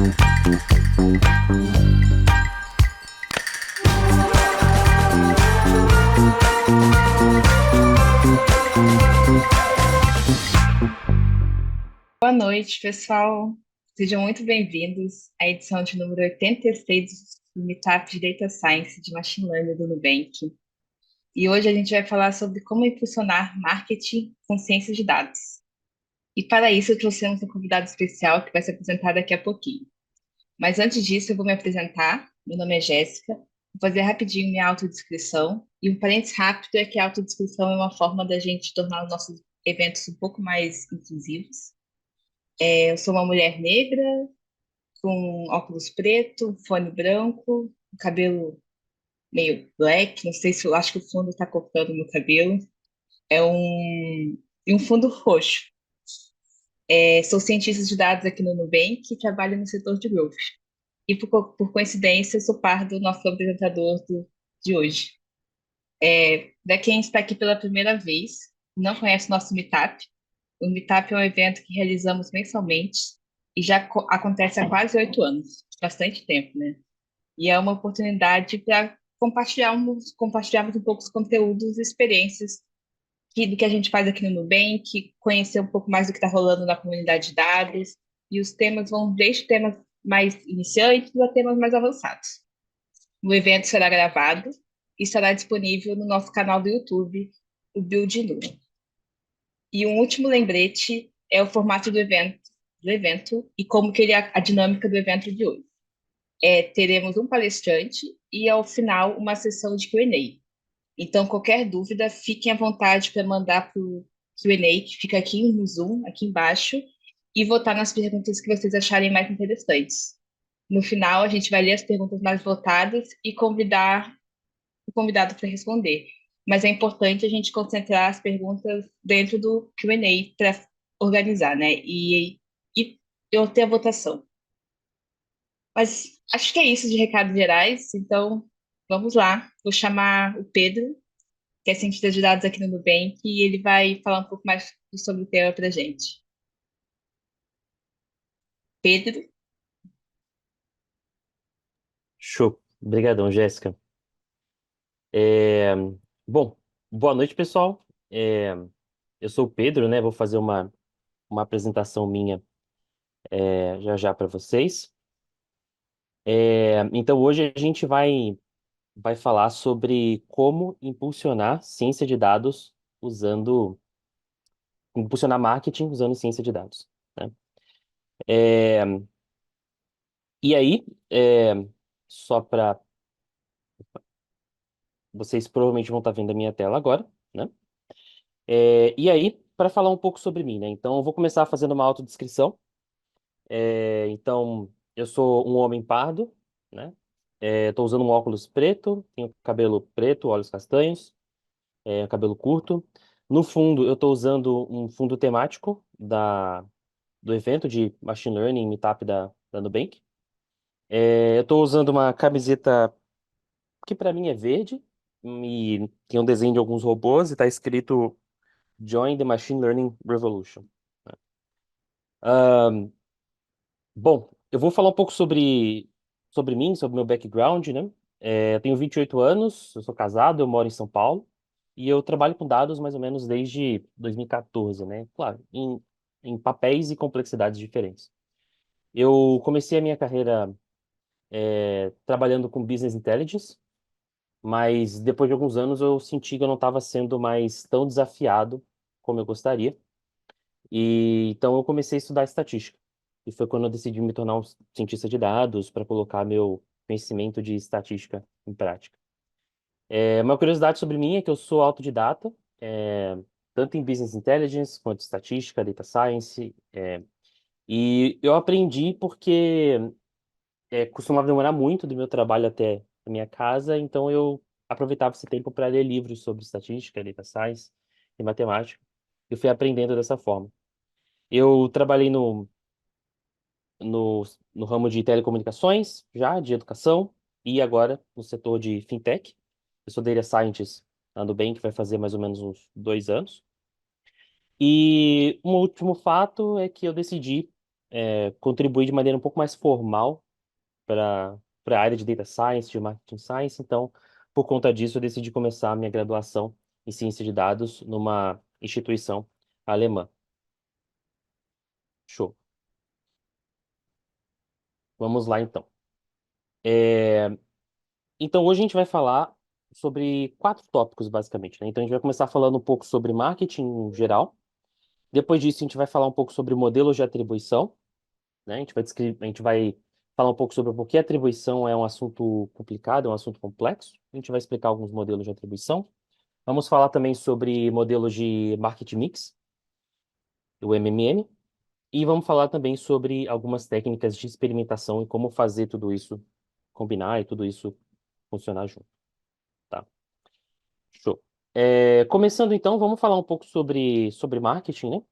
Boa noite, pessoal. Sejam muito bem-vindos à edição de número 86 do Meetup de Data Science de Machine Learning do Nubank. E hoje a gente vai falar sobre como impulsionar marketing com ciência de dados. E para isso trouxemos um convidado especial que vai se apresentar daqui a pouquinho. Mas antes disso, eu vou me apresentar. Meu nome é Jéssica. Vou fazer rapidinho minha autodescrição. E um parênteses rápido é que a autodescrição é uma forma da gente tornar os nossos eventos um pouco mais inclusivos. Eu sou uma mulher negra, com óculos preto, fone branco, cabelo meio black, não sei se eu acho que o fundo está cortando meu cabelo. É e um fundo roxo. Sou cientista de dados aqui no Nubank e trabalho no setor de growth. E por coincidência, sou par do nosso apresentador de hoje. Para quem está aqui pela primeira vez, não conhece o nosso Meetup, o Meetup é um evento que realizamos mensalmente e já acontece há quase 8 anos, bastante tempo, né? E é uma oportunidade para compartilharmos um pouco os conteúdos e experiências do que a gente faz aqui no Nubank, conhecer um pouco mais do que está rolando na comunidade de dados, e os temas vão desde temas mais iniciantes a temas mais avançados. O evento será gravado e estará disponível no nosso canal do YouTube, o Build Nu. E um último lembrete é o formato do evento e como que a dinâmica do evento de hoje. Teremos um palestrante e, ao final, uma sessão de Q&A. Então, qualquer dúvida, fiquem à vontade para mandar para o Q&A, que fica aqui no Zoom, aqui embaixo, e votar nas perguntas que vocês acharem mais interessantes. No final, a gente vai ler as perguntas mais votadas e convidar o convidado para responder. Mas é importante a gente concentrar as perguntas dentro do Q&A para organizar, né? E eu ter a votação. Mas acho que é isso de recados gerais, então vamos lá. Vou chamar o Pedro, que é cientista de dados aqui no Nubank, e ele vai falar um pouco mais sobre o tema para a gente. Pedro, Show. Obrigadão, Jéssica. É, Bom, boa noite, pessoal. Eu sou o Pedro, né? Vou fazer uma apresentação minha já já para vocês. Então, hoje a gente vai falar sobre como impulsionar ciência de dados impulsionar marketing usando ciência de dados, né? É, e aí, só para vocês provavelmente vão estar vendo a minha tela agora, né? E aí, para falar um pouco sobre mim, né? Então, eu vou começar fazendo uma autodescrição. Então, eu sou um homem pardo, né? Estou usando um óculos preto, tenho cabelo preto, olhos castanhos, cabelo curto. No fundo, eu estou usando um fundo temático do evento de Machine Learning Meetup da Nubank. Eu estou usando uma camiseta que para mim é verde e tem um desenho de alguns robôs e está escrito Join the Machine Learning Revolution. Bom, eu vou falar um pouco sobre mim, sobre meu background, né? Eu tenho 28 anos, eu sou casado, eu moro em São Paulo e eu trabalho com dados mais ou menos desde 2014, né? Claro, em papéis e complexidades diferentes. Eu comecei a minha carreira trabalhando com Business Intelligence, mas depois de alguns anos eu senti que eu não estava sendo mais tão desafiado como eu gostaria. E então eu comecei a estudar estatística. E foi quando eu decidi me tornar um cientista de dados para colocar meu conhecimento de estatística em prática. Uma curiosidade sobre mim é que eu sou autodidata, tanto em Business Intelligence quanto estatística, Data Science. E eu aprendi porque costumava demorar muito do meu trabalho até a minha casa, então eu aproveitava esse tempo para ler livros sobre estatística, Data Science e matemática. Eu fui aprendendo dessa forma. Eu trabalhei no ramo de telecomunicações, já, de educação, e agora no setor de fintech. Eu sou data scientist na Nubank, que vai fazer mais ou menos uns 2 anos. E um último fato é que eu decidi contribuir de maneira um pouco mais formal para a área de Data Science, de Marketing Science. Então, por conta disso, eu decidi começar a minha graduação em Ciência de Dados numa instituição alemã. Show. Vamos lá, então. É, Então, hoje a gente vai falar sobre quatro tópicos, basicamente, né? Então, a gente vai começar falando um pouco sobre marketing em geral. Depois disso, a gente vai falar um pouco sobre modelos de atribuição, né? A gente vai falar um pouco sobre por que atribuição é um assunto complicado, é um assunto complexo. A gente vai explicar alguns modelos de atribuição. Vamos falar também sobre modelos de marketing mix, o MMM. E vamos falar também sobre algumas técnicas de experimentação e como fazer tudo isso combinar e tudo isso funcionar junto, tá? Show. Começando então, vamos falar um pouco sobre marketing, né?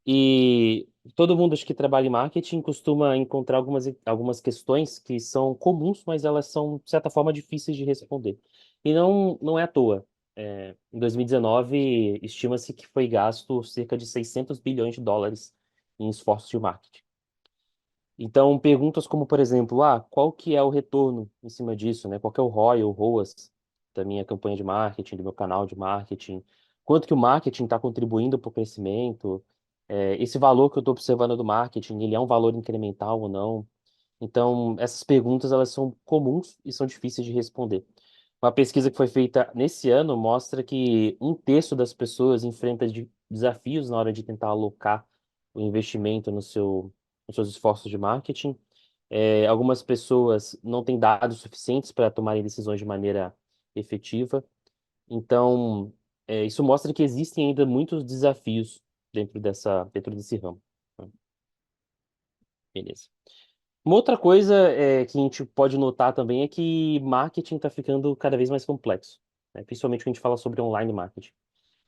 E todo mundo acho que trabalha em marketing costuma encontrar algumas questões que são comuns, mas elas são, de certa forma, difíceis de responder. E não é à toa. Em 2019, estima-se que foi gasto cerca de 600 bilhões de dólares em esforços de marketing. Então, perguntas como, por exemplo, qual que é o retorno em cima disso, né? Qual que é o ROI ou ROAS da minha campanha de marketing, do meu canal de marketing? Quanto que o marketing está contribuindo para o crescimento? Esse valor que eu estou observando do marketing, ele é um valor incremental ou não? Então, essas perguntas, elas são comuns e são difíceis de responder. Uma pesquisa que foi feita nesse ano mostra que um terço das pessoas enfrenta desafios na hora de tentar alocar o investimento nos seus esforços de marketing. Algumas pessoas não têm dados suficientes para tomarem decisões de maneira efetiva. Então, isso mostra que existem ainda muitos desafios dentro desse ramo. Beleza. Uma outra coisa que a gente pode notar também é que marketing está ficando cada vez mais complexo, né? Principalmente quando a gente fala sobre online marketing.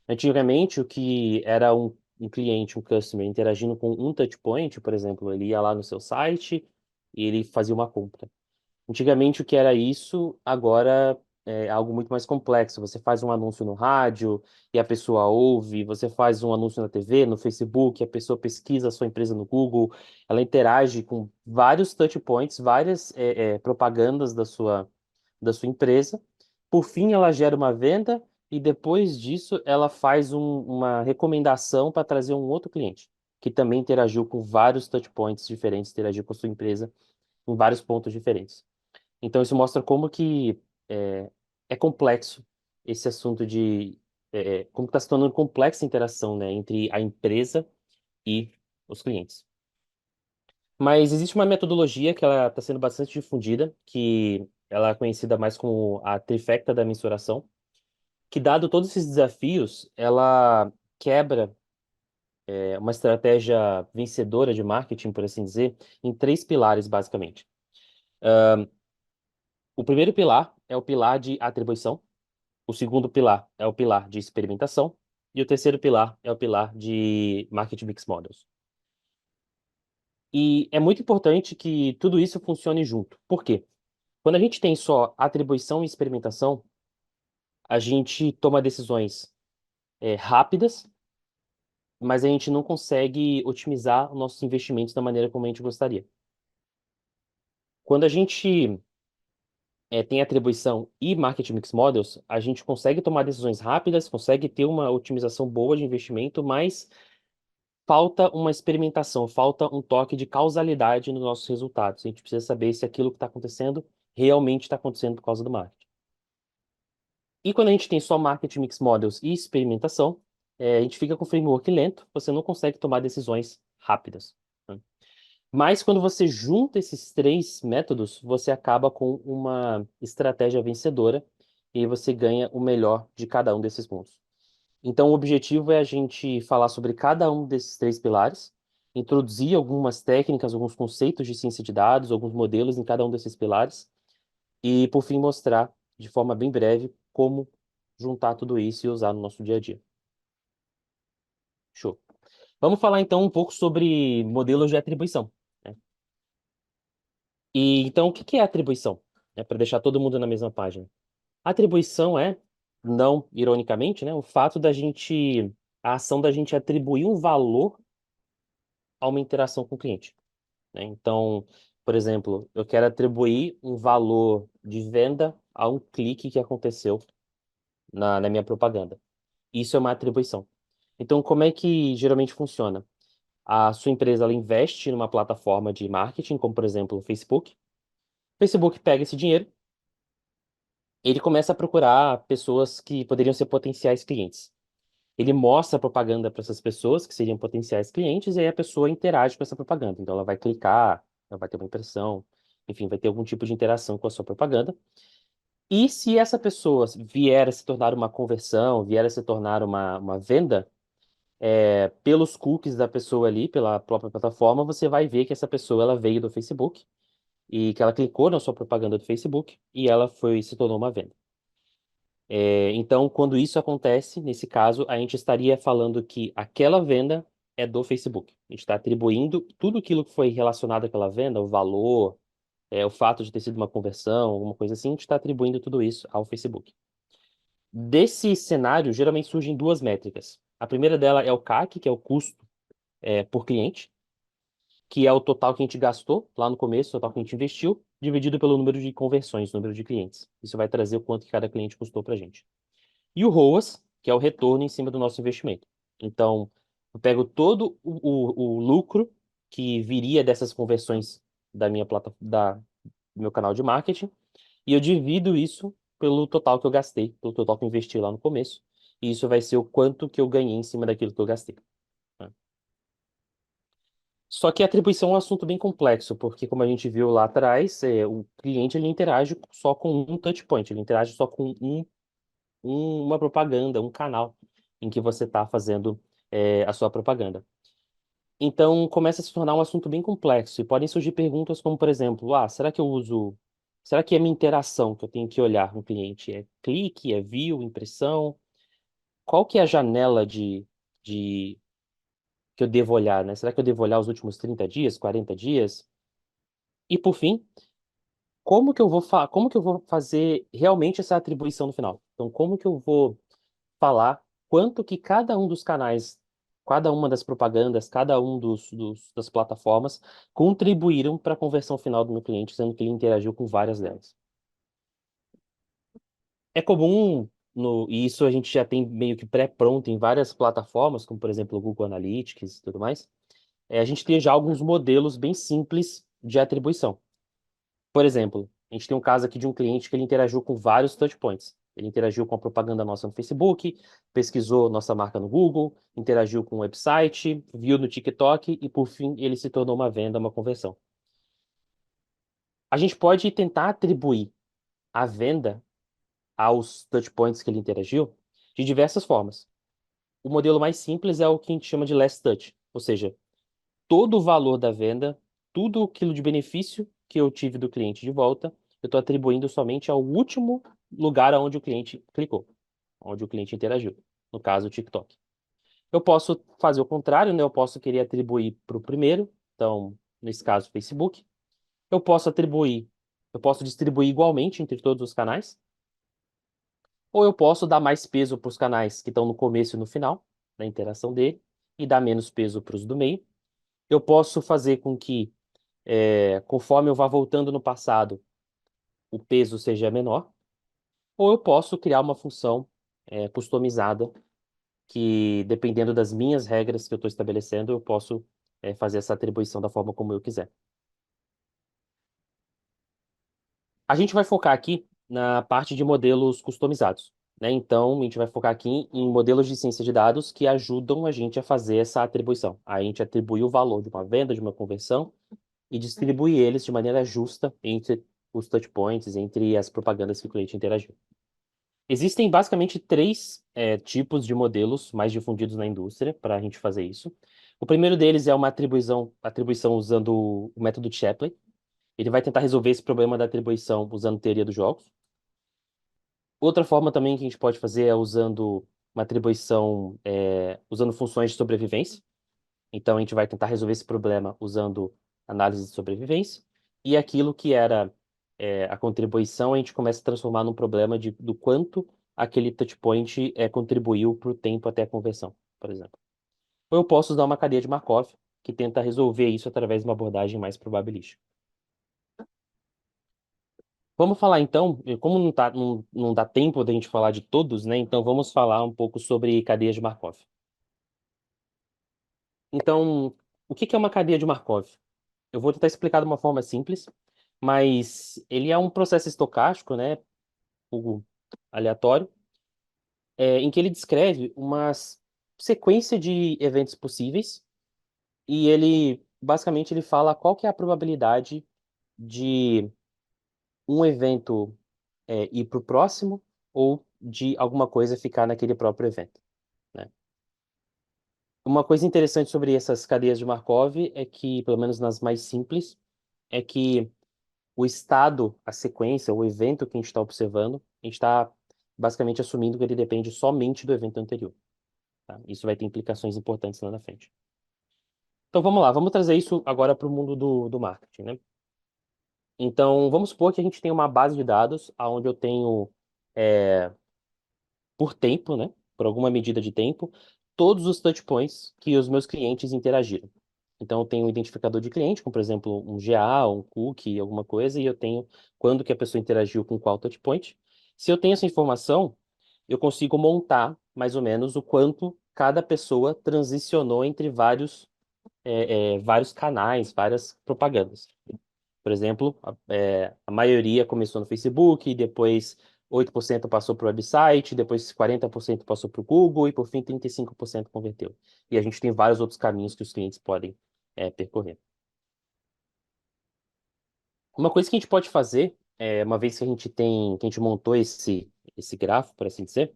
Antigamente, o que era um cliente, um customer, interagindo com um touchpoint, por exemplo, ele ia lá no seu site e ele fazia uma compra. Antigamente, o que era isso, agora é algo muito mais complexo. Você faz um anúncio no rádio e a pessoa ouve, você faz um anúncio na TV, no Facebook, a pessoa pesquisa a sua empresa no Google, ela interage com vários touch points, várias propagandas da sua empresa. Por fim, ela gera uma venda e depois disso ela faz uma recomendação para trazer um outro cliente, que também interagiu com vários touch points diferentes, interagiu com a sua empresa em vários pontos diferentes. Então, isso mostra como que é, é complexo esse assunto como está se tornando complexa a interação, né, entre a empresa e os clientes. Mas existe uma metodologia que ela está sendo bastante difundida, que ela é conhecida mais como a trifecta da mensuração, que dado todos esses desafios, ela quebra uma estratégia vencedora de marketing, por assim dizer, em três pilares, basicamente. O primeiro pilar é o pilar de atribuição. O segundo pilar é o pilar de experimentação. E o terceiro pilar é o pilar de Marketing Mix Models. E é muito importante que tudo isso funcione junto. Por quê? Quando a gente tem só atribuição e experimentação, a gente toma decisões rápidas, mas a gente não consegue otimizar os nossos investimentos da maneira como a gente gostaria. Quando a gente tem atribuição e Marketing Mix Models, a gente consegue tomar decisões rápidas, consegue ter uma otimização boa de investimento, mas falta uma experimentação, falta um toque de causalidade nos nossos resultados. A gente precisa saber se aquilo que está acontecendo realmente está acontecendo por causa do marketing. E quando a gente tem só Marketing Mix Models e experimentação, a gente fica com framework lento, você não consegue tomar decisões rápidas, né? Mas quando você junta esses três métodos, você acaba com uma estratégia vencedora e você ganha o melhor de cada um desses pontos. Então, o objetivo é a gente falar sobre cada um desses três pilares, introduzir algumas técnicas, alguns conceitos de ciência de dados, alguns modelos em cada um desses pilares, e, por fim, mostrar de forma bem breve como juntar tudo isso e usar no nosso dia a dia. Show. Vamos falar então um pouco sobre modelos de atribuição, né? E então, o que que é atribuição? Para deixar todo mundo na mesma página. Atribuição é, não ironicamente, né, o fato a ação da gente atribuir um valor a uma interação com o cliente, né? Então, por exemplo, eu quero atribuir um valor de venda a um clique que aconteceu na minha propaganda. Isso é uma atribuição. Então, como é que geralmente funciona? A sua empresa ela investe numa plataforma de marketing, como por exemplo o Facebook. O Facebook pega esse dinheiro, ele começa a procurar pessoas que poderiam ser potenciais clientes. Ele mostra a propaganda para essas pessoas que seriam potenciais clientes e aí a pessoa interage com essa propaganda. Então ela vai clicar, ela vai ter uma impressão, enfim, vai ter algum tipo de interação com a sua propaganda. E se essa pessoa vier a se tornar uma conversão, vier a se tornar uma venda, pelos cookies da pessoa ali, pela própria plataforma, você vai ver que essa pessoa ela veio do Facebook e que ela clicou na sua propaganda do Facebook e ela se tornou uma venda. Então, quando isso acontece, nesse caso, a gente estaria falando que aquela venda é do Facebook. A gente está atribuindo tudo aquilo que foi relacionado àquela venda, o valor, o fato de ter sido uma conversão, alguma coisa assim, a gente está atribuindo tudo isso ao Facebook. Desse cenário, geralmente surgem duas métricas. A primeira dela é o CAC, que é o custo por cliente, que é o total que a gente gastou lá no começo, o total que a gente investiu, dividido pelo número de conversões, número de clientes. Isso vai trazer o quanto que cada cliente custou para a gente. E o ROAS, que é o retorno em cima do nosso investimento. Então, eu pego todo o lucro que viria dessas conversões da minha do meu canal de marketing e eu divido isso pelo total que eu gastei, pelo total que eu investi lá no começo. E isso vai ser o quanto que eu ganhei em cima daquilo que eu gastei, né? Só que a atribuição é um assunto bem complexo, porque como a gente viu lá atrás, o cliente ele interage só com um touch point, ele interage só com uma propaganda, um canal em que você está fazendo a sua propaganda. Então, começa a se tornar um assunto bem complexo e podem surgir perguntas como, por exemplo, será que a minha interação que eu tenho que olhar no cliente é clique, é view, impressão? Qual que é a janela de que eu devo olhar, né? Será que eu devo olhar os últimos 30 dias, 40 dias? E por fim, como que eu vou fazer realmente essa atribuição no final? Então, como que eu vou falar quanto que cada um dos canais, cada uma das propagandas, cada um das plataformas contribuíram para a conversão final do meu cliente, sendo que ele interagiu com várias delas. É comum, e isso a gente já tem meio que pré-pronto em várias plataformas, como por exemplo o Google Analytics e tudo mais, a gente tem já alguns modelos bem simples de atribuição. Por exemplo, a gente tem um caso aqui de um cliente que ele interagiu com vários touchpoints. Ele interagiu com a propaganda nossa no Facebook, pesquisou nossa marca no Google, interagiu com o website, viu no TikTok e, por fim, ele se tornou uma venda, uma conversão. A gente pode tentar atribuir a venda aos touchpoints que ele interagiu de diversas formas. O modelo mais simples é o que a gente chama de last touch, ou seja, todo o valor da venda, tudo aquilo de benefício que eu tive do cliente de volta, eu estou atribuindo somente ao último lugar onde o cliente clicou, onde o cliente interagiu. No caso, o TikTok. Eu posso fazer o contrário, né? Eu posso querer atribuir para o primeiro, então, nesse caso, Facebook. Eu posso atribuir, eu posso distribuir igualmente entre todos os canais, ou eu posso dar mais peso para os canais que estão no começo e no final da interação dele, e dar menos peso para os do meio. Eu posso fazer com que conforme eu vá voltando no passado, o peso seja menor, ou eu posso criar uma função customizada que, dependendo das minhas regras que eu estou estabelecendo, eu posso fazer essa atribuição da forma como eu quiser. A gente vai focar aqui na parte de modelos customizados, né? Então, a gente vai focar aqui em modelos de ciência de dados que ajudam a gente a fazer essa atribuição. A gente atribui o valor de uma venda, de uma conversão, e distribui eles de maneira justa entre os touchpoints, entre as propagandas que o cliente interagiu. Existem basicamente três tipos de modelos mais difundidos na indústria para a gente fazer isso. O primeiro deles é uma atribuição usando o método Shapley. Ele vai tentar resolver esse problema da atribuição usando teoria dos jogos. Outra forma também que a gente pode fazer é usando uma atribuição, usando funções de sobrevivência. Então, a gente vai tentar resolver esse problema usando análise de sobrevivência. E aquilo que era a contribuição, a gente começa a transformar num problema do quanto aquele touchpoint contribuiu para o tempo até a conversão, por exemplo. Ou eu posso usar uma cadeia de Markov, que tenta resolver isso através de uma abordagem mais probabilística. Vamos falar então, como não dá tempo da gente falar de todos, né? Então vamos falar um pouco sobre cadeias de Markov. Então, o que que é uma cadeia de Markov? Eu vou tentar explicar de uma forma simples, mas ele é um processo estocástico, né? Algo aleatório, em que ele descreve uma sequência de eventos possíveis e ele basicamente ele fala qual que é a probabilidade de um evento ir para o próximo ou de alguma coisa ficar naquele próprio evento, né? Uma coisa interessante sobre essas cadeias de Markov é que, pelo menos nas mais simples, é que o estado, a sequência, o evento que a gente está observando, a gente está basicamente assumindo que ele depende somente do evento anterior, tá? Isso vai ter implicações importantes lá na frente. Então vamos lá, vamos trazer isso agora para o mundo do marketing, né? Então vamos supor que a gente tem uma base de dados onde eu tenho, é, por tempo, né? Por alguma medida de tempo, todos os touch points que os meus clientes interagiram. Então, eu tenho um identificador de cliente, como por exemplo um GA, um cookie, alguma coisa, e eu tenho quando que a pessoa interagiu com qual touchpoint. Se eu tenho essa informação, eu consigo montar mais ou menos o quanto cada pessoa transicionou entre vários canais, várias propagandas. Por exemplo, a maioria começou no Facebook, depois 8% passou para o website, depois 40% passou para o Google e por fim 35% converteu. E a gente tem vários outros caminhos que os clientes podem percorrer. Uma coisa que a gente pode fazer, uma vez que a gente montou esse grafo, por assim dizer,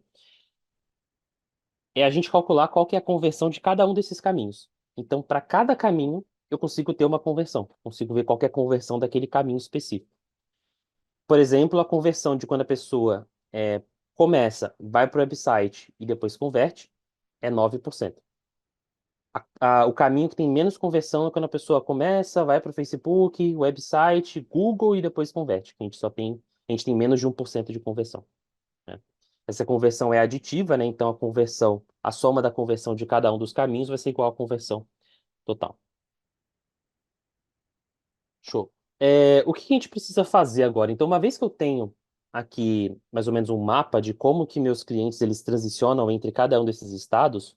é a gente calcular qual que é a conversão de cada um desses caminhos. Então, para cada caminho, eu consigo ter uma conversão, consigo ver qual que é a conversão daquele caminho específico. Por exemplo, a conversão de quando a pessoa começa, vai para o website e depois converte, é 9%. O caminho que tem menos conversão é quando a pessoa começa, vai para o Facebook, website, Google e depois converte. A gente tem menos de 1% de conversão, né? Essa conversão é aditiva, né? Então a soma da conversão de cada um dos caminhos vai ser igual à conversão total. Show. O que a gente precisa fazer agora? Então, uma vez que eu tenho aqui mais ou menos um mapa de como que meus clientes eles transicionam entre cada um desses estados,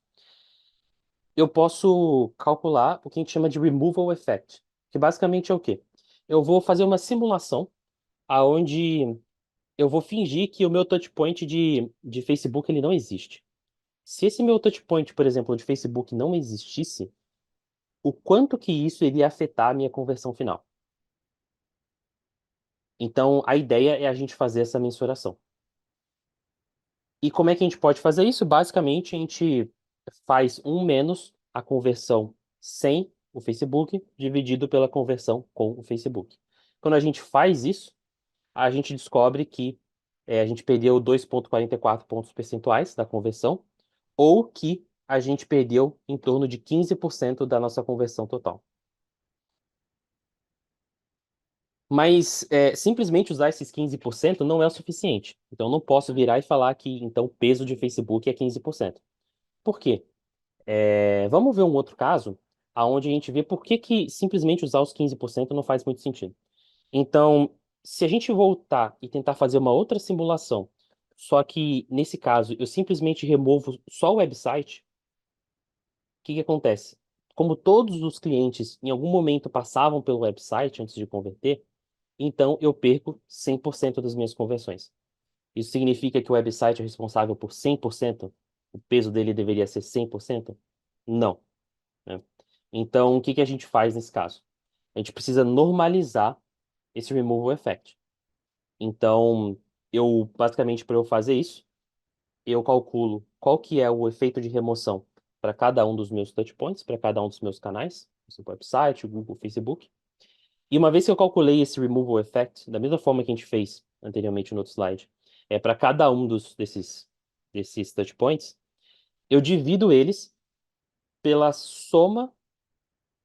eu posso calcular o que a gente chama de removal effect, que basicamente é o quê? Eu vou fazer uma simulação aonde eu vou fingir que o meu touchpoint de Facebook ele não existe. Se esse meu touchpoint, por exemplo, de Facebook não existisse, o quanto que isso iria afetar a minha conversão final? Então, a ideia é a gente fazer essa mensuração. E como é que a gente pode fazer isso? Basicamente, a gente faz um menos a conversão sem o Facebook, dividido pela conversão com o Facebook. Quando a gente faz isso, a gente descobre que a gente perdeu 2,44 pontos percentuais da conversão, ou que a gente perdeu em torno de 15% da nossa conversão total. Mas simplesmente usar esses 15% não é o suficiente. Então, eu não posso virar e falar que então o peso de Facebook é 15%. Por quê? Vamos ver um outro caso, onde a gente vê por que que simplesmente usar os 15% não faz muito sentido. Então, se a gente voltar e tentar fazer uma outra simulação, só que nesse caso eu simplesmente removo só o website, o que que acontece? Como todos os clientes em algum momento passavam pelo website antes de converter, então eu perco 100% das minhas conversões. Isso significa que o website é responsável por 100%? O peso dele deveria ser 100%? Não, né? Então, o que que a gente faz nesse caso? A gente precisa normalizar esse removal effect. Então, basicamente, para eu fazer isso, eu calculo qual que é o efeito de remoção para cada um dos meus touchpoints, para cada um dos meus canais, o website, o Google, o Facebook. E uma vez que eu calculei esse removal effect, da mesma forma que a gente fez anteriormente no outro slide, para cada um desses touchpoints, eu divido eles pela soma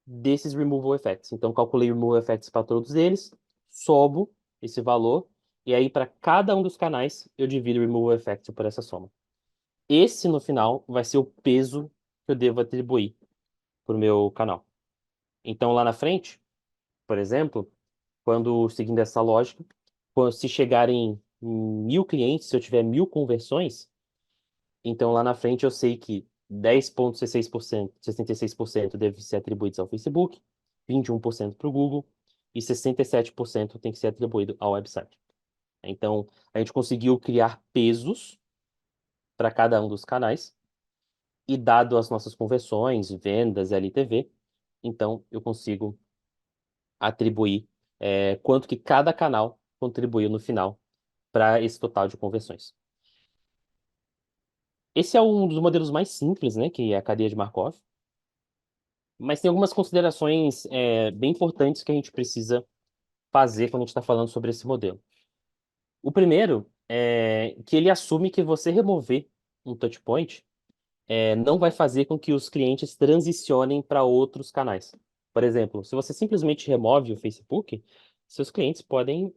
desses removal effects. Então, calculei removal effects para todos eles, somo esse valor, e aí para cada um dos canais eu divido o removal effect por essa soma. Esse, no final, vai ser o peso que eu devo atribuir para o meu canal. Então, lá na frente, por exemplo, quando seguindo essa lógica, se chegarem 1.000 clientes, se eu tiver 1.000 conversões, então lá na frente eu sei que 10,66%, 66% deve ser atribuídos ao Facebook, 21% para o Google e 67% tem que ser atribuído ao website. Então, a gente conseguiu criar pesos para cada um dos canais e dado as nossas conversões, vendas, LTV, então eu consigo atribuir quanto que cada canal contribuiu no final para esse total de conversões. Esse é um dos modelos mais simples, né, que é a cadeia de Markov, mas tem algumas considerações bem importantes que a gente precisa fazer quando a gente está falando sobre esse modelo. O primeiro é que ele assume que você remover um touchpoint não vai fazer com que os clientes transicionem para outros canais. Por exemplo, se você simplesmente remove o Facebook, seus clientes podem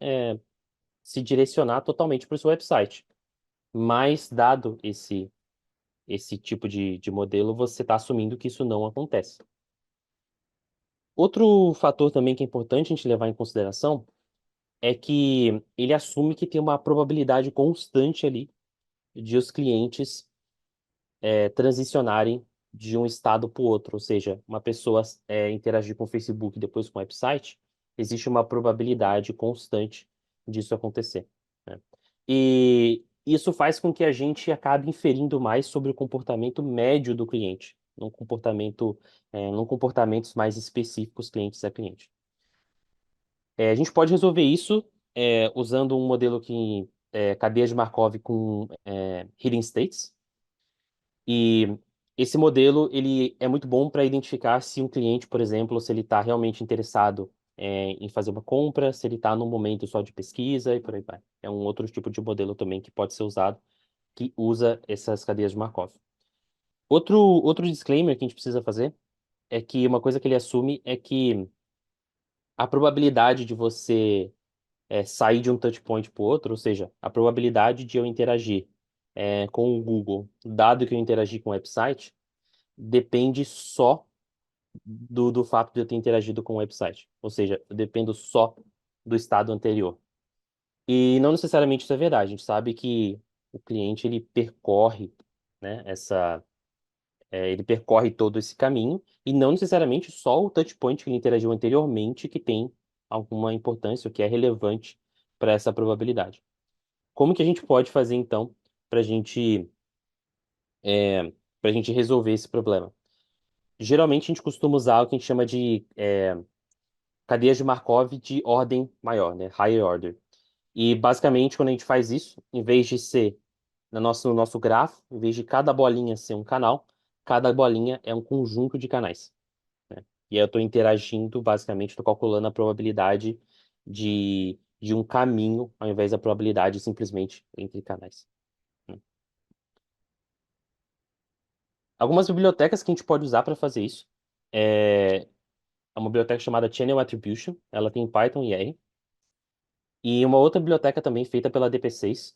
se direcionar totalmente para o seu website. Mas, dado esse tipo de modelo, você está assumindo que isso não acontece. Outro fator também que é importante a gente levar em consideração é que ele assume que tem uma probabilidade constante ali de os clientes transicionarem de um estado para o outro, ou seja, uma pessoa interagir com o Facebook e depois com o website, existe uma probabilidade constante disso acontecer, né? E isso faz com que a gente acabe inferindo mais sobre o comportamento médio do cliente, num comportamentos mais específicos clientes a cliente. A gente pode resolver isso usando um modelo que cadeia de Markov com hidden states. E esse modelo ele é muito bom para identificar se um cliente, por exemplo, se ele está realmente interessado em fazer uma compra, se ele está num momento só de pesquisa e por aí vai. É um outro tipo de modelo também que pode ser usado, que usa essas cadeias de Markov. Outro disclaimer que a gente precisa fazer é que uma coisa que ele assume é que a probabilidade de você sair de um touchpoint para o outro, ou seja, a probabilidade de eu interagir com o Google, dado que eu interagi com o website, depende só do fato de eu ter interagido com o website. Ou seja, eu dependo só do estado anterior. E não necessariamente isso é verdade. A gente sabe que o cliente ele percorre, né, ele percorre todo esse caminho e não necessariamente só o touchpoint que ele interagiu anteriormente que tem alguma importância, o que é relevante para essa probabilidade. Como que a gente pode fazer então para é, a gente resolver esse problema? Geralmente a gente costuma usar o que a gente chama de cadeias de Markov de ordem maior, né? Higher order. E basicamente, quando a gente faz isso, em vez de ser no nosso grafo, em vez de cada bolinha ser um canal, cada bolinha é um conjunto de canais, né? E aí eu estou interagindo, basicamente, estou calculando a probabilidade de um caminho, ao invés da probabilidade simplesmente entre canais, né? Algumas bibliotecas que a gente pode usar para fazer isso é uma biblioteca chamada Channel Attribution, ela tem Python e R. E uma outra biblioteca também feita pela DP6,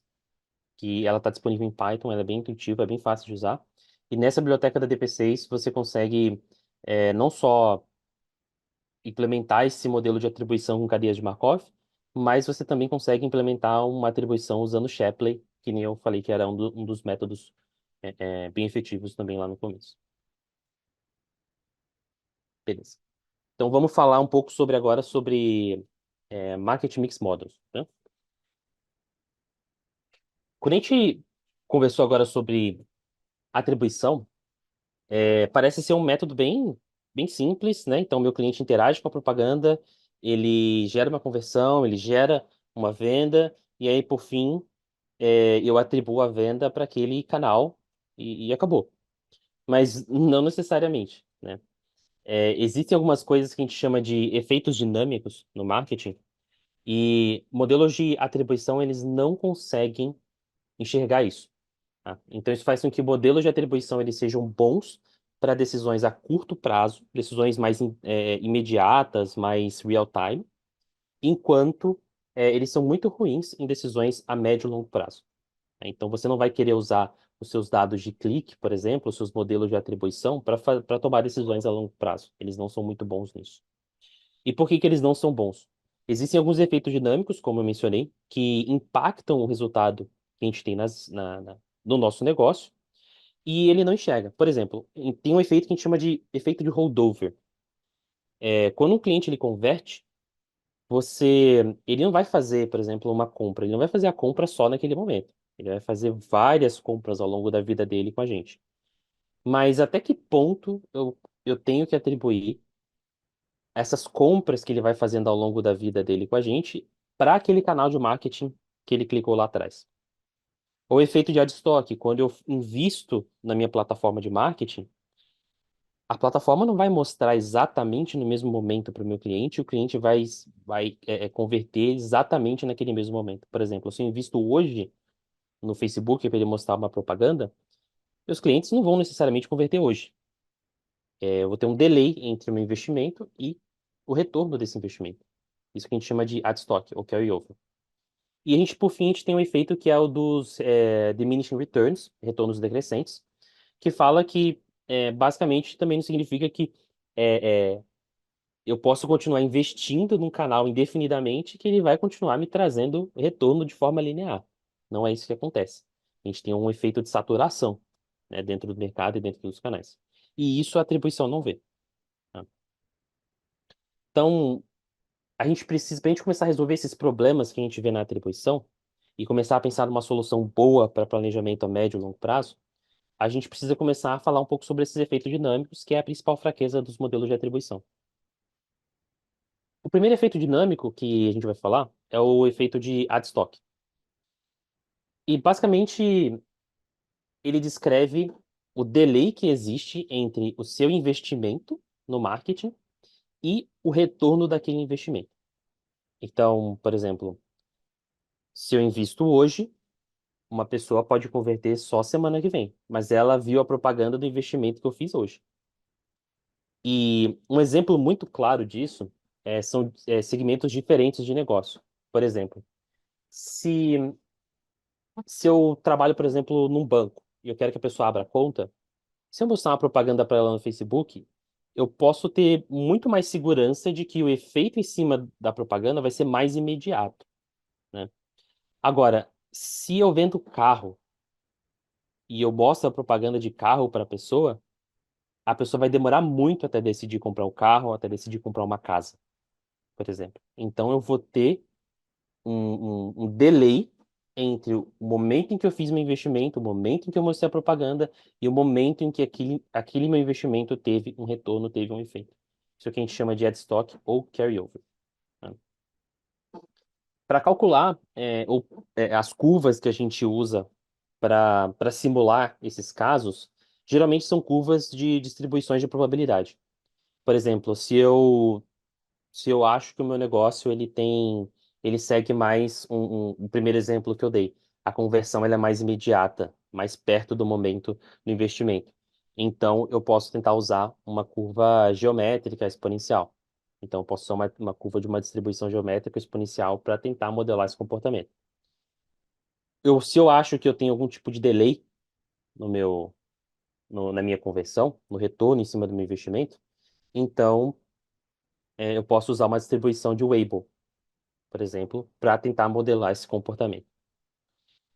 que ela está disponível em Python, ela é bem intuitiva, é bem fácil de usar. E nessa biblioteca da DP6 você consegue não só implementar esse modelo de atribuição com cadeias de Markov, mas você também consegue implementar uma atribuição usando Shapley, que nem eu falei que era um dos métodos bem efetivos também lá no começo. Beleza. Então vamos falar um pouco agora sobre Market Mix Models, né? Quando a gente conversou agora sobre atribuição, parece ser um método bem simples, né? Então, meu cliente interage com a propaganda, ele gera uma conversão, ele gera uma venda, e aí, por fim, eu atribuo a venda para aquele canal e acabou. Mas não necessariamente, né? Existem algumas coisas que a gente chama de efeitos dinâmicos no marketing, e modelos de atribuição, eles não conseguem enxergar isso. Tá? Então, isso faz com que modelos de atribuição eles sejam bons para decisões a curto prazo, decisões mais imediatas, mais real-time, enquanto eles são muito ruins em decisões a médio e longo prazo. Né? Então, você não vai querer usar os seus dados de clique, por exemplo, os seus modelos de atribuição, para tomar decisões a longo prazo. Eles não são muito bons nisso. E por que que eles não são bons? Existem alguns efeitos dinâmicos, como eu mencionei, que impactam o resultado que a gente tem no nosso negócio, e ele não enxerga. Por exemplo, tem um efeito que a gente chama de efeito de holdover. Quando um cliente ele converte, ele não vai fazer, por exemplo, uma compra. Ele não vai fazer a compra só naquele momento. Ele vai fazer várias compras ao longo da vida dele com a gente. Mas até que ponto eu tenho que atribuir essas compras que ele vai fazendo ao longo da vida dele com a gente para aquele canal de marketing que ele clicou lá atrás? O efeito de adstock, quando eu invisto na minha plataforma de marketing, a plataforma não vai mostrar exatamente no mesmo momento para o meu cliente, o cliente vai converter exatamente naquele mesmo momento. Por exemplo, se eu invisto hoje no Facebook para ele mostrar uma propaganda, meus clientes não vão necessariamente converter hoje. Eu vou ter um delay entre o meu investimento e o retorno desse investimento. Isso que a gente chama de adstock ou carryover. E a gente, por fim, a gente tem um efeito que é o dos diminishing returns, retornos decrescentes, que fala que basicamente também não significa que é, é, eu posso continuar investindo num canal indefinidamente que ele vai continuar me trazendo retorno de forma linear. Não é isso que acontece. A gente tem um efeito de saturação, né, dentro do mercado e dentro dos canais. E isso a atribuição não vê. Tá? Então, a gente precisa, para a gente começar a resolver esses problemas que a gente vê na atribuição e começar a pensar numa solução boa para planejamento a médio e longo prazo, a gente precisa começar a falar um pouco sobre esses efeitos dinâmicos, que é a principal fraqueza dos modelos de atribuição. O primeiro efeito dinâmico que a gente vai falar é o efeito de Adstock. E basicamente ele descreve o delay que existe entre o seu investimento no marketing e o retorno daquele investimento. Então, por exemplo, se eu invisto hoje, uma pessoa pode converter só semana que vem, mas ela viu a propaganda do investimento que eu fiz hoje. E um exemplo muito claro disso são segmentos diferentes de negócio. Por exemplo, se, se eu trabalho, por exemplo, num banco e eu quero que a pessoa abra conta, se eu mostrar uma propaganda para ela no Facebook, eu posso ter muito mais segurança de que o efeito em cima da propaganda vai ser mais imediato, né? Agora, se eu vendo carro e eu mostro a propaganda de carro para a pessoa vai demorar muito até decidir comprar um carro, até decidir comprar uma casa, por exemplo. Então eu vou ter um delay entre o momento em que eu fiz meu investimento, o momento em que eu mostrei a propaganda e o momento em que aquele meu investimento teve um retorno, teve um efeito. Isso é o que a gente chama de stock ou carryover. Né? Para calcular as curvas que a gente usa para simular esses casos, geralmente são curvas de distribuições de probabilidade. Por exemplo, se eu acho que o meu negócio ele segue mais um primeiro exemplo que eu dei. A conversão ela é mais imediata, mais perto do momento do investimento. Então, eu posso tentar usar uma curva geométrica exponencial. Então, eu posso usar uma curva de uma distribuição geométrica exponencial para tentar modelar esse comportamento. Se eu acho que eu tenho algum tipo de delay no meu, na minha conversão, no retorno em cima do meu investimento, então eu posso usar uma distribuição de Weibull, por exemplo, para tentar modelar esse comportamento.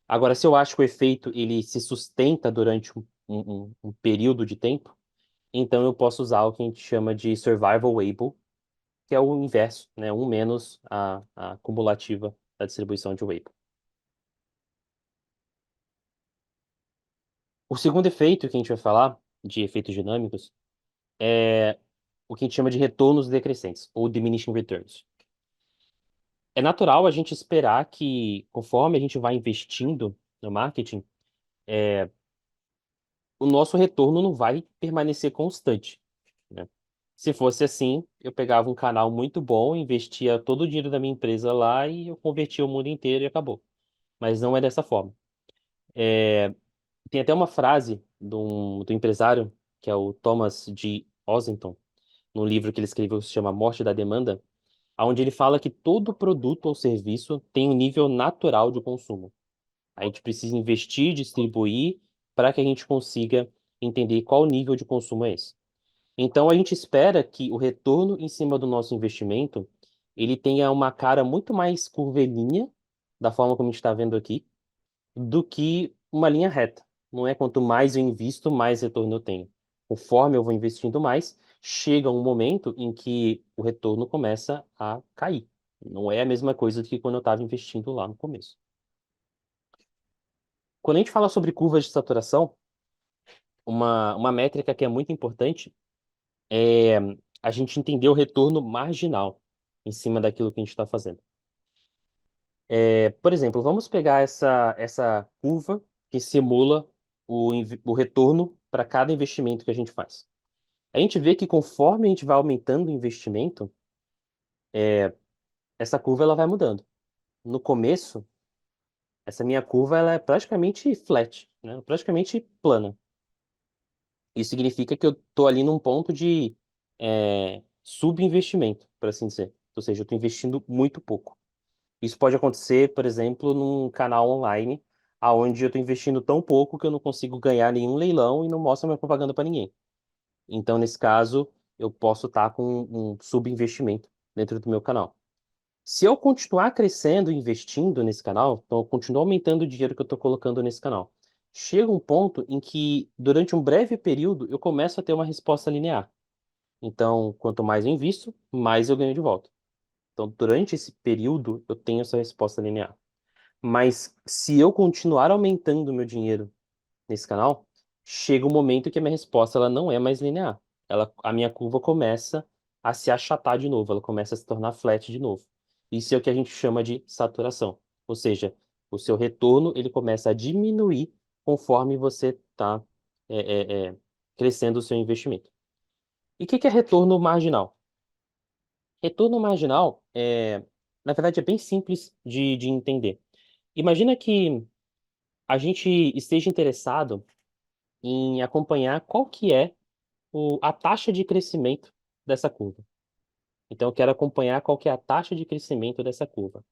Agora, se eu acho que o efeito ele se sustenta durante um período de tempo, então eu posso usar o que a gente chama de survival Weibull, que é o inverso, né? Um menos a cumulativa da distribuição de Weibull. O segundo efeito que a gente vai falar, de efeitos dinâmicos, é o que a gente chama de retornos decrescentes, ou diminishing returns. É natural a gente esperar que, conforme a gente vai investindo no marketing, o nosso retorno não vai permanecer constante, né? Se fosse assim, eu pegava um canal muito bom, investia todo o dinheiro da minha empresa lá e eu convertia o mundo inteiro e acabou. Mas não é dessa forma. Tem até uma frase do empresário, que é o Thomas G. Ossington, num livro que ele escreveu que se chama Morte da Demanda, onde ele fala que todo produto ou serviço tem um nível natural de consumo. A gente precisa investir, distribuir para que a gente consiga entender qual nível de consumo é esse. Então, a gente espera que o retorno em cima do nosso investimento ele tenha uma cara muito mais curvilínea, da forma como a gente está vendo aqui, do que uma linha reta. Não é quanto mais eu invisto, mais retorno eu tenho. Conforme eu vou investindo mais, chega um momento em que o retorno começa a cair. Não é a mesma coisa do que quando eu estava investindo lá no começo. Quando a gente fala sobre curvas de saturação, uma métrica que é muito importante é a gente entender o retorno marginal em cima daquilo que a gente está fazendo. Por exemplo, vamos pegar essa curva que simula o retorno para cada investimento que a gente faz. A gente vê que conforme a gente vai aumentando o investimento, essa curva ela vai mudando. No começo, essa minha curva ela é praticamente flat, né? Praticamente plana. Isso significa que eu estou ali num ponto de subinvestimento, por assim dizer. Ou seja, eu estou investindo muito pouco. Isso pode acontecer, por exemplo, num canal online, aonde eu estou investindo tão pouco que eu não consigo ganhar nenhum leilão e não mostro minha propaganda para ninguém. Então, nesse caso, eu posso estar com um subinvestimento dentro do meu canal. Se eu continuar crescendo e investindo nesse canal, então eu continuo aumentando o dinheiro que eu estou colocando nesse canal, chega um ponto em que, durante um breve período, eu começo a ter uma resposta linear. Então, quanto mais eu invisto, mais eu ganho de volta. Então, durante esse período, eu tenho essa resposta linear. Mas se eu continuar aumentando o meu dinheiro nesse canal, chega um momento que a minha resposta ela não é mais linear. A minha curva começa a se achatar de novo, ela começa a se tornar flat de novo. Isso é o que a gente chama de saturação. Ou seja, o seu retorno ele começa a diminuir conforme você está crescendo o seu investimento. E o que é retorno marginal? Retorno marginal na verdade, é bem simples de entender. Imagina que a gente esteja interessado em acompanhar qual que é a taxa de crescimento dessa curva. Então, eu quero acompanhar qual que é a taxa de crescimento dessa curva.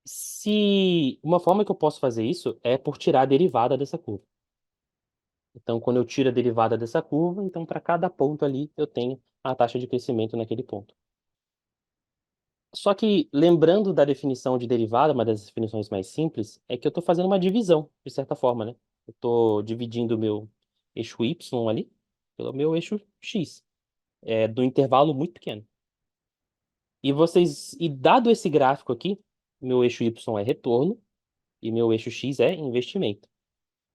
Se uma forma que eu posso fazer isso é por tirar a derivada dessa curva. Então, quando eu tiro a derivada dessa curva, então para cada ponto ali eu tenho a taxa de crescimento naquele ponto. Só que, lembrando da definição de derivada, uma das definições mais simples, é que eu estou fazendo uma divisão, de certa forma, né? Eu estou dividindo o meu eixo Y ali pelo meu eixo X, do intervalo muito pequeno. E dado esse gráfico aqui, meu eixo Y é retorno e meu eixo X é investimento.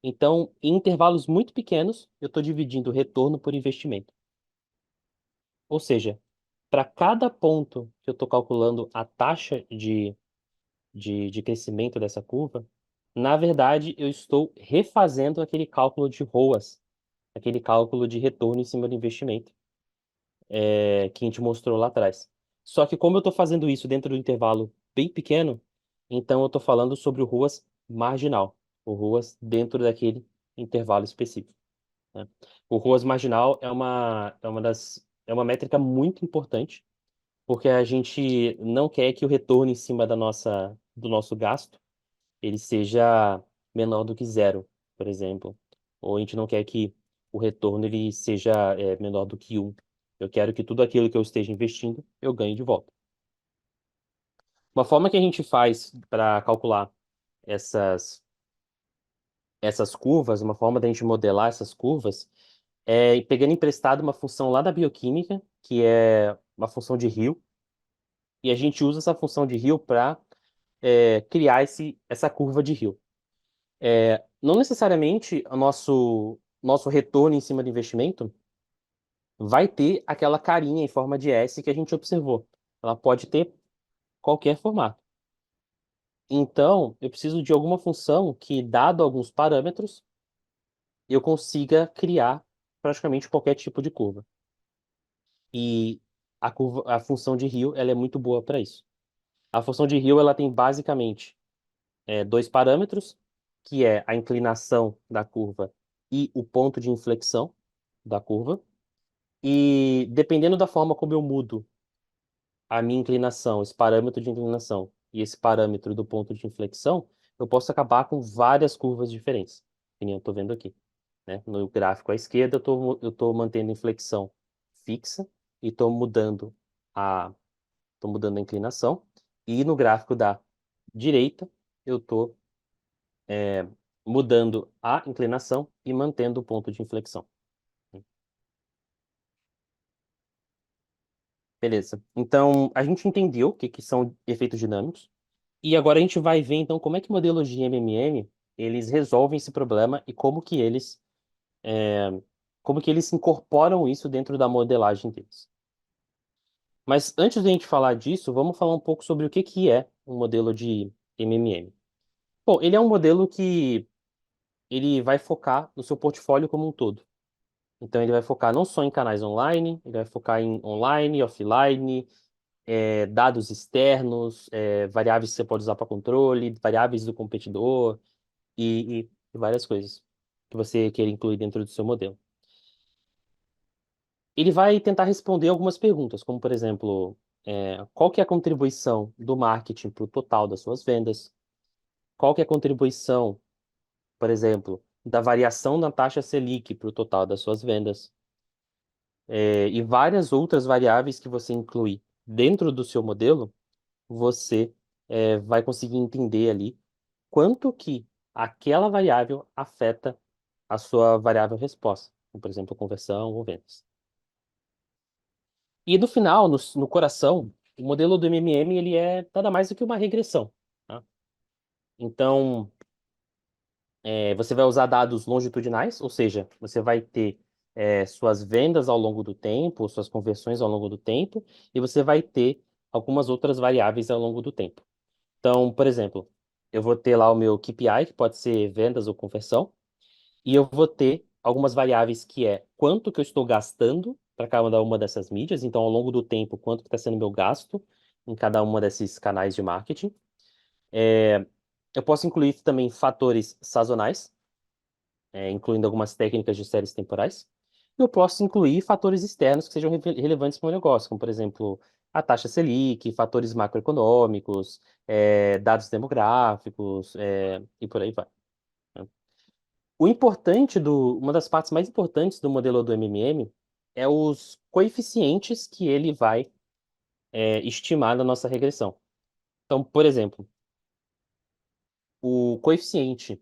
Então, em intervalos muito pequenos, eu estou dividindo retorno por investimento. Ou seja, para cada ponto que eu estou calculando a taxa de crescimento dessa curva, na verdade, eu estou refazendo aquele cálculo de ROAS, aquele cálculo de retorno em cima do investimento, que a gente mostrou lá atrás. Só que como eu estou fazendo isso dentro do intervalo bem pequeno, então eu estou falando sobre o ROAS marginal, o ROAS dentro daquele intervalo específico, né? O ROAS marginal é uma métrica muito importante, porque a gente não quer que o retorno em cima do nosso gasto ele seja menor do que zero, por exemplo. Ou a gente não quer que o retorno ele seja menor do que um. Eu quero que tudo aquilo que eu esteja investindo, eu ganhe de volta. Uma forma que a gente faz para calcular essas, essas curvas, uma forma da gente modelar essas curvas, é pegando emprestado uma função lá da bioquímica, que é uma função de Hill, e a gente usa essa função de Hill para criar essa curva de Hill. Não necessariamente o nosso retorno em cima do investimento vai ter aquela carinha em forma de S que a gente observou. Ela pode ter qualquer formato. Então, eu preciso de alguma função que, dado alguns parâmetros, eu consiga criar praticamente qualquer tipo de curva. E a função de Hill, ela é muito boa para isso. A função de Hill, ela tem basicamente dois parâmetros, que é a inclinação da curva e o ponto de inflexão da curva. E dependendo da forma como eu mudo a minha inclinação, esse parâmetro de inclinação e esse parâmetro do ponto de inflexão, eu posso acabar com várias curvas diferentes, que nem eu estou vendo aqui, né? No gráfico à esquerda, eu tô mantendo a inflexão fixa e estou mudando a inclinação. E no gráfico da direita, eu estou mudando a inclinação e mantendo o ponto de inflexão. Beleza. Então, a gente entendeu o que que são efeitos dinâmicos. E agora a gente vai ver, então, como é que modelos de MMM, eles resolvem esse problema e como que eles incorporam isso dentro da modelagem deles. Mas antes de a gente falar disso, vamos falar um pouco sobre o que que é um modelo de MMM. Bom, ele é um modelo que ele vai focar no seu portfólio como um todo. Então, ele vai focar não só em canais online, ele vai focar em online, offline, dados externos, variáveis que você pode usar para controle, variáveis do competidor e várias coisas que você queira incluir dentro do seu modelo. Ele vai tentar responder algumas perguntas, como, por exemplo, qual que é a contribuição do marketing para o total das suas vendas? Qual que é a contribuição, por exemplo, da variação na taxa Selic para o total das suas vendas? E várias outras variáveis que você inclui dentro do seu modelo, você vai conseguir entender ali quanto que aquela variável afeta a sua variável resposta, como, por exemplo, conversão ou vendas. E no final, no coração, o modelo do MMM ele é nada mais do que uma regressão, tá? Então, você vai usar dados longitudinais, ou seja, você vai ter suas vendas ao longo do tempo, suas conversões ao longo do tempo, e você vai ter algumas outras variáveis ao longo do tempo. Então, por exemplo, eu vou ter lá o meu KPI, que pode ser vendas ou conversão, e eu vou ter algumas variáveis que é quanto que eu estou gastando para cada uma dessas mídias, então ao longo do tempo, quanto que está sendo meu gasto em cada uma desses canais de marketing. Eu posso incluir também fatores sazonais, incluindo algumas técnicas de séries temporais. E eu posso incluir fatores externos que sejam relevantes para o meu negócio, como, por exemplo, a taxa Selic, fatores macroeconômicos, dados demográficos, e por aí vai, né? Uma das partes mais importantes do modelo do MMM é os coeficientes que ele vai, estimar na nossa regressão. Então, por exemplo, o coeficiente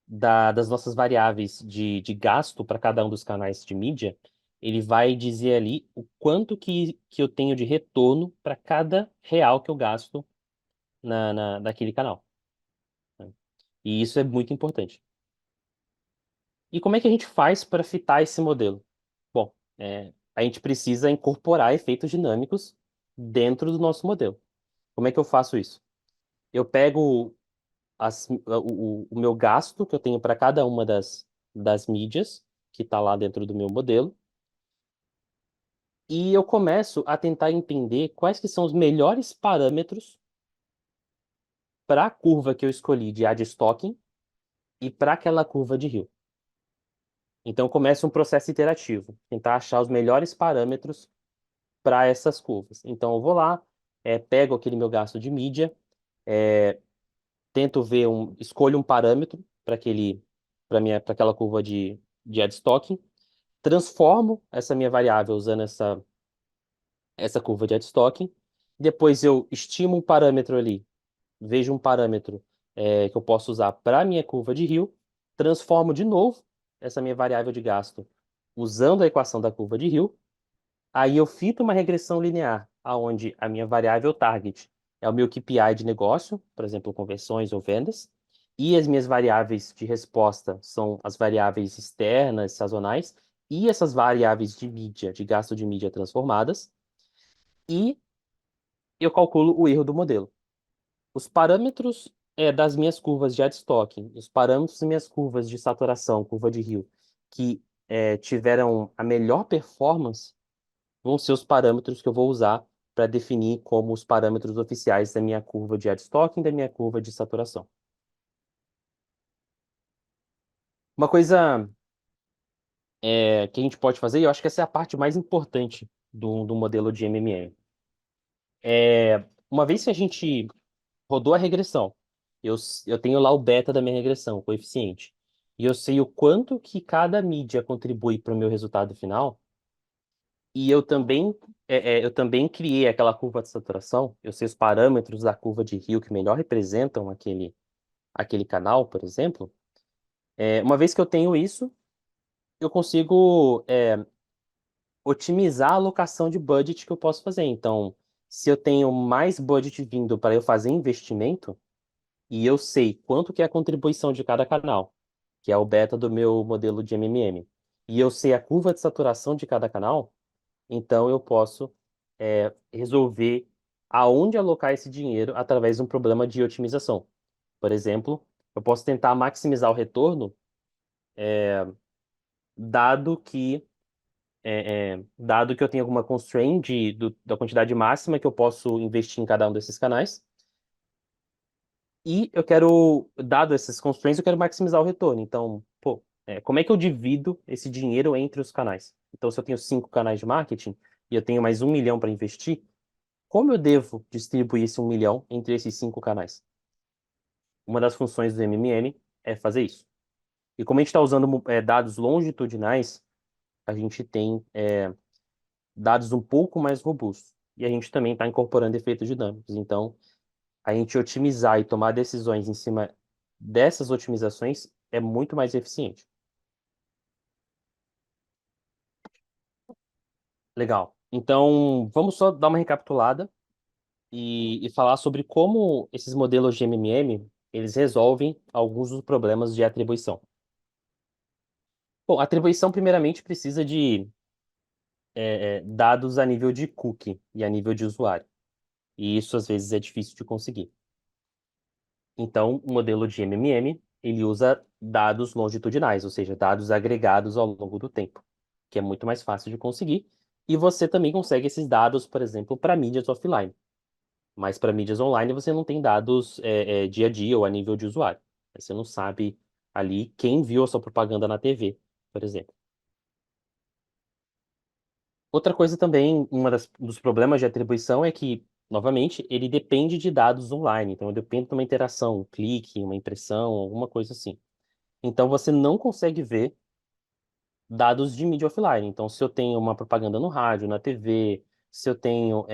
das nossas variáveis de gasto para cada um dos canais de mídia, ele vai dizer ali o quanto que eu tenho de retorno para cada real que eu gasto naquele canal, né? E isso é muito importante. E como é que a gente faz para fitar esse modelo? Bom, a gente precisa incorporar efeitos dinâmicos dentro do nosso modelo. Como é que eu faço isso? Eu pego o meu gasto que eu tenho para cada uma das mídias que está lá dentro do meu modelo, e eu começo a tentar entender quais que são os melhores parâmetros para a curva que eu escolhi de ad stocking e para aquela curva de rio. Então começa um processo iterativo, tentar achar os melhores parâmetros para essas curvas. Então eu vou lá, pego aquele meu gasto de mídia, é, tento escolho um parâmetro para aquela curva de ad stocking, transformo essa minha variável usando essa curva de ad stocking, depois eu estimo um parâmetro ali, vejo um parâmetro que eu posso usar para a minha curva de rio, transformo de novo essa minha variável de gasto usando a equação da curva de rio. Aí eu fito uma regressão linear, aonde a minha variável target é o meu KPI de negócio, por exemplo, conversões ou vendas, e as minhas variáveis de resposta são as variáveis externas, sazonais, e essas variáveis de mídia, de gasto de mídia transformadas, e eu calculo o erro do modelo. Os parâmetros das minhas curvas de adstocking, os parâmetros das minhas curvas de saturação, curva de Rio, que tiveram a melhor performance, vão ser os parâmetros que eu vou usar para definir como os parâmetros oficiais da minha curva de adstocking e da minha curva de saturação. Uma coisa que a gente pode fazer, e eu acho que essa é a parte mais importante do modelo de MMM, uma vez que a gente rodou a regressão, eu tenho lá o beta da minha regressão, o coeficiente. E eu sei o quanto que cada mídia contribui para o meu resultado final. E eu também criei aquela curva de saturação. Eu sei os parâmetros da curva de Rio que melhor representam aquele canal, por exemplo. Uma vez que eu tenho isso, eu consigo otimizar a alocação de budget que eu posso fazer. Então, se eu tenho mais budget vindo para eu fazer investimento, e eu sei quanto que é a contribuição de cada canal, que é o beta do meu modelo de MMM, e eu sei a curva de saturação de cada canal, então eu posso resolver aonde alocar esse dinheiro através de um problema de otimização. Por exemplo, eu posso tentar maximizar o retorno, dado que dado que eu tenho alguma constraint da quantidade máxima que eu posso investir em cada um desses canais. E eu quero, dado esses constraints, eu quero maximizar o retorno. Então, pô, como é que eu divido esse dinheiro entre os canais? Então, se eu tenho 5 canais de marketing e eu tenho mais 1 milhão para investir, como eu devo distribuir esse 1 milhão entre esses 5 canais? Uma das funções do MMM é fazer isso. E como a gente está usando dados longitudinais, a gente tem dados um pouco mais robustos. E a gente também está incorporando efeitos dinâmicos. Então, a gente otimizar e tomar decisões em cima dessas otimizações é muito mais eficiente. Legal. Então, vamos só dar uma recapitulada e falar sobre como esses modelos de MMM eles resolvem alguns dos problemas de atribuição. Bom, a atribuição primeiramente precisa de dados a nível de cookie e a nível de usuário. E isso às vezes é difícil de conseguir. Então, o modelo de MMM, ele usa dados longitudinais, ou seja, dados agregados ao longo do tempo, que é muito mais fácil de conseguir. E você também consegue esses dados, por exemplo, para mídias offline. Mas para mídias online você não tem dados dia a dia ou a nível de usuário. Você não sabe ali quem viu a sua propaganda na TV, por exemplo. Outra coisa também, dos problemas de atribuição é que, novamente, ele depende de dados online. Então, ele depende de uma interação, um clique, uma impressão, alguma coisa assim. Então, você não consegue ver dados de mídia offline. Então, se eu tenho uma propaganda no rádio, na TV, se eu tenho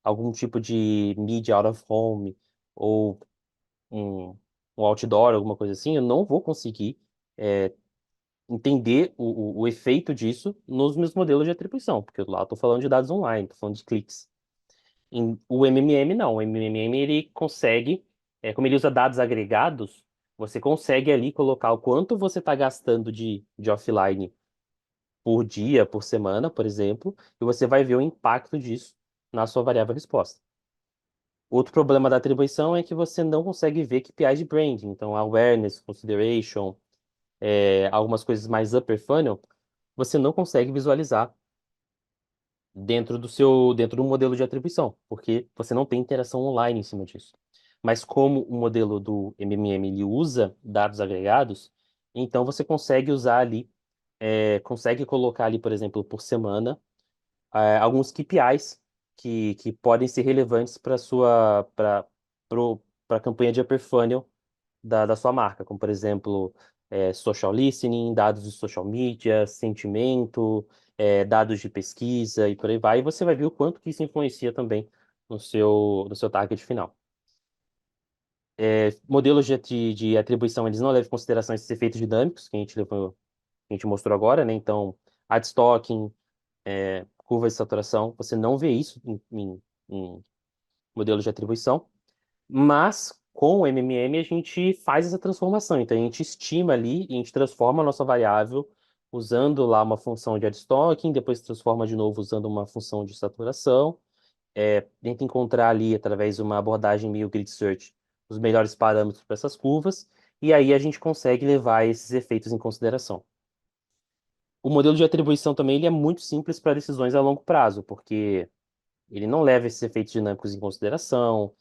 algum tipo de mídia out of home, ou um, um outdoor, alguma coisa assim, eu não vou conseguir entender o efeito disso nos meus modelos de atribuição, porque lá eu estou falando de dados online, estou falando de cliques. O MMM não, o MMM ele consegue, como ele usa dados agregados, você consegue ali colocar o quanto você está gastando de offline por dia, por semana, por exemplo, e você vai ver o impacto disso na sua variável resposta. Outro problema da atribuição é que você não consegue ver KPIs de branding, então awareness, consideration, algumas coisas mais upper funnel, você não consegue visualizar dentro do modelo de atribuição, porque você não tem interação online em cima disso. Mas como o modelo do MMM ele usa dados agregados, então você consegue usar ali, consegue colocar ali, por exemplo, por semana, alguns KPIs que podem ser relevantes para a campanha de upper funnel da sua marca, como por exemplo, social listening, dados de social media, sentimento, dados de pesquisa e por aí vai, e você vai ver o quanto que isso influencia também no seu target final. Modelos de atribuição, eles não levam em consideração esses efeitos dinâmicos que a gente mostrou agora, né? Então, ad stocking, curva de saturação, você não vê isso em modelos de atribuição. Mas com o MMM a gente faz essa transformação. Então a gente estima ali e a gente transforma a nossa variável usando lá uma função de adstocking, depois transforma de novo usando uma função de saturação. Tenta encontrar ali, através de uma abordagem meio grid search, os melhores parâmetros para essas curvas, e aí a gente consegue levar esses efeitos em consideração. O modelo de atribuição também ele é muito simples para decisões a longo prazo, porque ele não leva esses efeitos dinâmicos em consideração,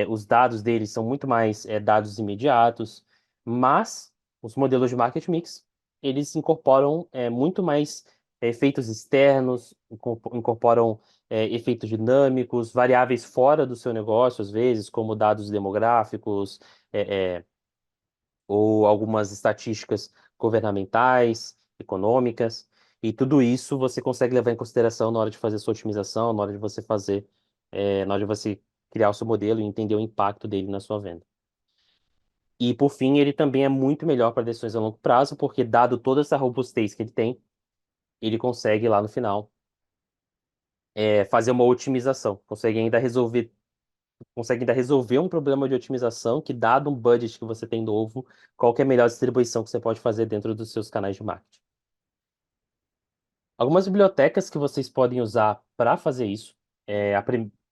os dados dele são muito mais dados imediatos, mas os modelos de market mix, eles incorporam muito mais efeitos externos, incorporam efeitos dinâmicos, variáveis fora do seu negócio, às vezes, como dados demográficos, é, é, ou algumas estatísticas governamentais, econômicas, e tudo isso você consegue levar em consideração na hora de fazer sua otimização, na hora de você fazer, na hora de você criar o seu modelo e entender o impacto dele na sua venda. E, por fim, ele também é muito melhor para decisões a longo prazo, porque, dado toda essa robustez que ele tem, ele consegue lá no final fazer uma otimização, consegue ainda resolver um problema de otimização que, dado um budget que você tem novo, qual que é a melhor distribuição que você pode fazer dentro dos seus canais de marketing. Algumas bibliotecas que vocês podem usar para fazer isso,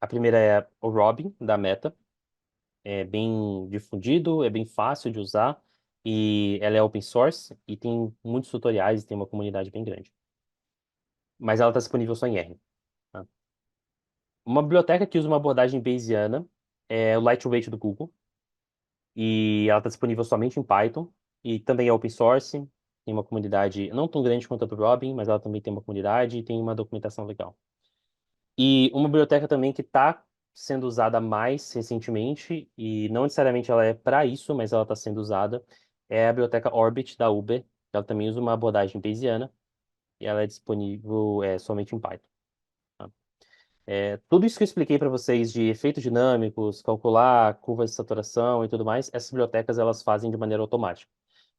a primeira é o Robin, da Meta. É bem difundido, é bem fácil de usar, e ela é open source, e tem muitos tutoriais, e tem uma comunidade bem grande. Mas ela está disponível só em R. Tá? Uma biblioteca que usa uma abordagem Bayesiana é o Lightweight do Google, e ela está disponível somente em Python, e também é open source, tem uma comunidade não tão grande quanto a do Robin, mas ela também tem uma comunidade e tem uma documentação legal. E uma biblioteca também que está sendo usada mais recentemente, e não necessariamente ela é para isso, mas ela está sendo usada, é a biblioteca Orbit da Uber. Ela também usa uma abordagem Bayesiana, e ela é disponível somente em Python. Tá? Tudo isso que eu expliquei para vocês de efeitos dinâmicos, calcular curvas de saturação e tudo mais, essas bibliotecas elas fazem de maneira automática.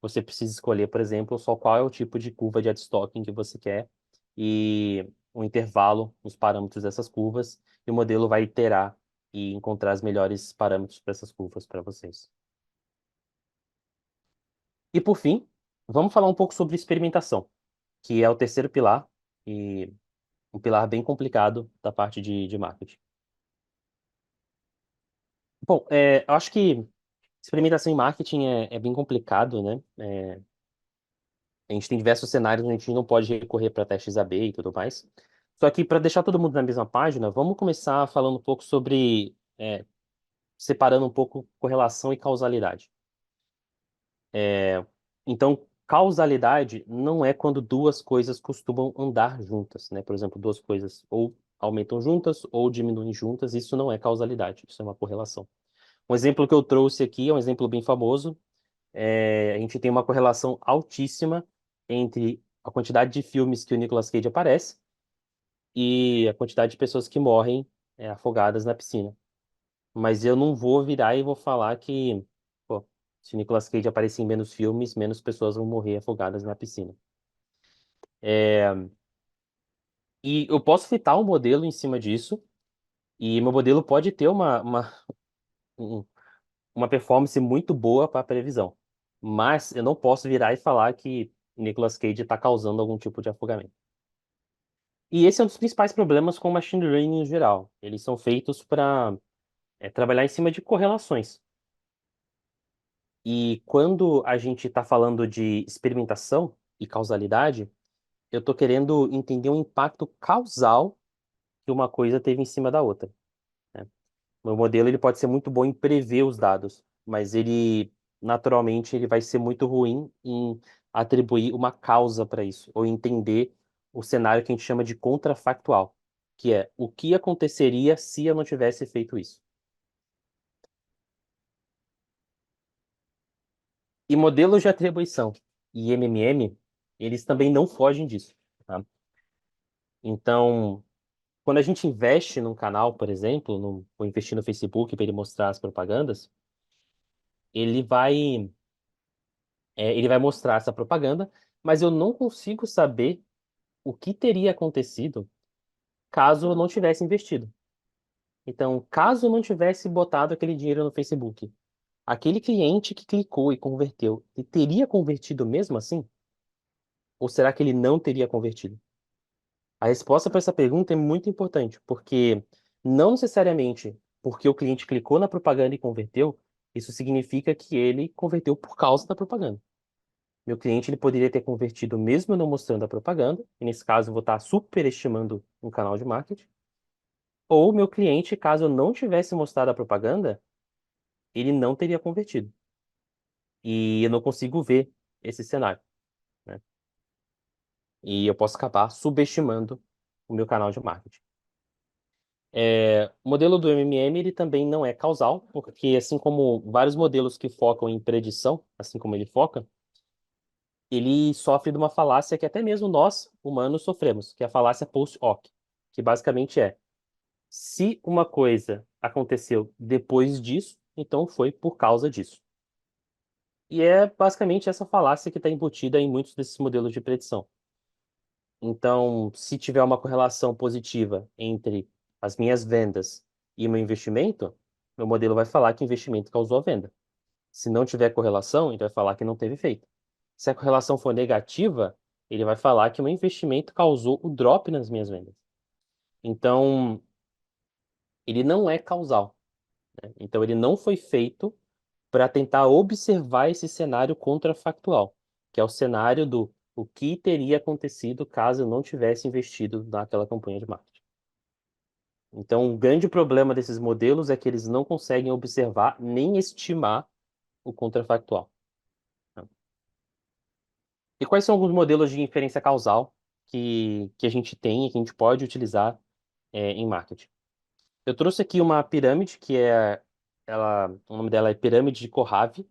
Você precisa escolher, por exemplo, só qual é o tipo de curva de Adstocking que você quer e o intervalo, os parâmetros dessas curvas, e o modelo vai iterar e encontrar os melhores parâmetros para essas curvas para vocês. E por fim, vamos falar um pouco sobre experimentação, que é o terceiro pilar e um pilar bem complicado da parte de marketing. Bom, eu acho que experimentação em marketing é bem complicado, né? A gente tem diversos cenários onde a gente não pode recorrer para testes A/B e tudo mais. Só que, para deixar todo mundo na mesma página, vamos começar falando um pouco sobre, separando um pouco correlação e causalidade. Então, causalidade não é quando duas coisas costumam andar juntas, né? Por exemplo, duas coisas ou aumentam juntas ou diminuem juntas, isso não é causalidade, isso é uma correlação. Um exemplo que eu trouxe aqui é um exemplo bem famoso. A gente tem uma correlação altíssima entre a quantidade de filmes que o Nicolas Cage aparece e a quantidade de pessoas que morrem afogadas na piscina. Mas eu não vou virar e vou falar que, pô, se o Nicolas Cage aparecer em menos filmes, menos pessoas vão morrer afogadas na piscina. E eu posso citar um modelo em cima disso, e meu modelo pode ter um- uma performance muito boa para a previsão. Mas eu não posso virar e falar que Nicolas Cage está causando algum tipo de afogamento. E esse é um dos principais problemas com machine learning em geral. Eles são feitos para trabalhar em cima de correlações. E quando a gente está falando de experimentação e causalidade, eu estou querendo entender o impacto causal que uma coisa teve em cima da outra, né? Meu modelo ele pode ser muito bom em prever os dados, mas ele naturalmente ele vai ser muito ruim em atribuir uma causa para isso, ou entender o cenário que a gente chama de contrafactual, que é o que aconteceria se eu não tivesse feito isso. E modelos de atribuição e MMM, eles também não fogem disso, tá? Então, quando a gente investe num canal, por exemplo, ou investir no Facebook para ele mostrar as propagandas, ele vai, ele vai mostrar essa propaganda, mas eu não consigo saber o que teria acontecido caso eu não tivesse investido. Então, caso eu não tivesse botado aquele dinheiro no Facebook, aquele cliente que clicou e converteu, ele teria convertido mesmo assim? Ou será que ele não teria convertido? A resposta para essa pergunta é muito importante, porque não necessariamente porque o cliente clicou na propaganda e converteu, isso significa que ele converteu por causa da propaganda. Meu cliente ele poderia ter convertido mesmo eu não mostrando a propaganda, e nesse caso eu vou estar superestimando um canal de marketing. Ou meu cliente, caso eu não tivesse mostrado a propaganda, ele não teria convertido. E eu não consigo ver esse cenário, né? E eu posso acabar subestimando o meu canal de marketing. O modelo do MMM ele também não é causal, porque assim como vários modelos que focam em predição, assim como ele foca, ele sofre de uma falácia que até mesmo nós, humanos, sofremos, que é a falácia post-hoc, que basicamente é, se uma coisa aconteceu depois disso, então foi por causa disso. E é basicamente essa falácia que está embutida em muitos desses modelos de predição. Então, se tiver uma correlação positiva entre as minhas vendas e o meu investimento, meu modelo vai falar que o investimento causou a venda. Se não tiver correlação, ele vai falar que não teve efeito. Se a correlação for negativa, ele vai falar que o meu investimento causou o drop nas minhas vendas. Então, ele não é causal, né? Então, ele não foi feito para tentar observar esse cenário contrafactual, que é o cenário do o que teria acontecido caso eu não tivesse investido naquela campanha de marketing. Então, o grande problema desses modelos é que eles não conseguem observar nem estimar o contrafactual, né? E quais são alguns modelos de inferência causal que a gente tem e que a gente pode utilizar em marketing? Eu trouxe aqui uma pirâmide o nome dela é Pirâmide de Kohavi,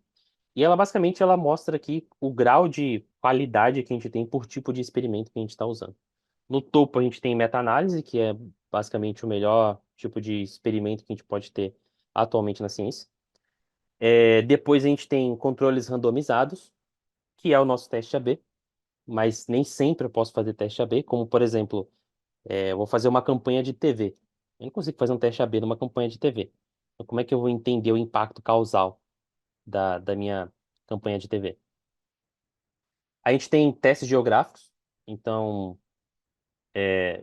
e ela basicamente ela mostra aqui o grau de qualidade que a gente tem por tipo de experimento que a gente está usando. No topo a gente tem meta-análise, que é basicamente o melhor tipo de experimento que a gente pode ter atualmente na ciência. Depois a gente tem controles randomizados, que é o nosso teste A/B, mas nem sempre eu posso fazer teste A/B, como por exemplo, eu vou fazer uma campanha de TV. Eu não consigo fazer um teste A/B numa campanha de TV. Então, como é que eu vou entender o impacto causal da minha campanha de TV? A gente tem testes geográficos, então,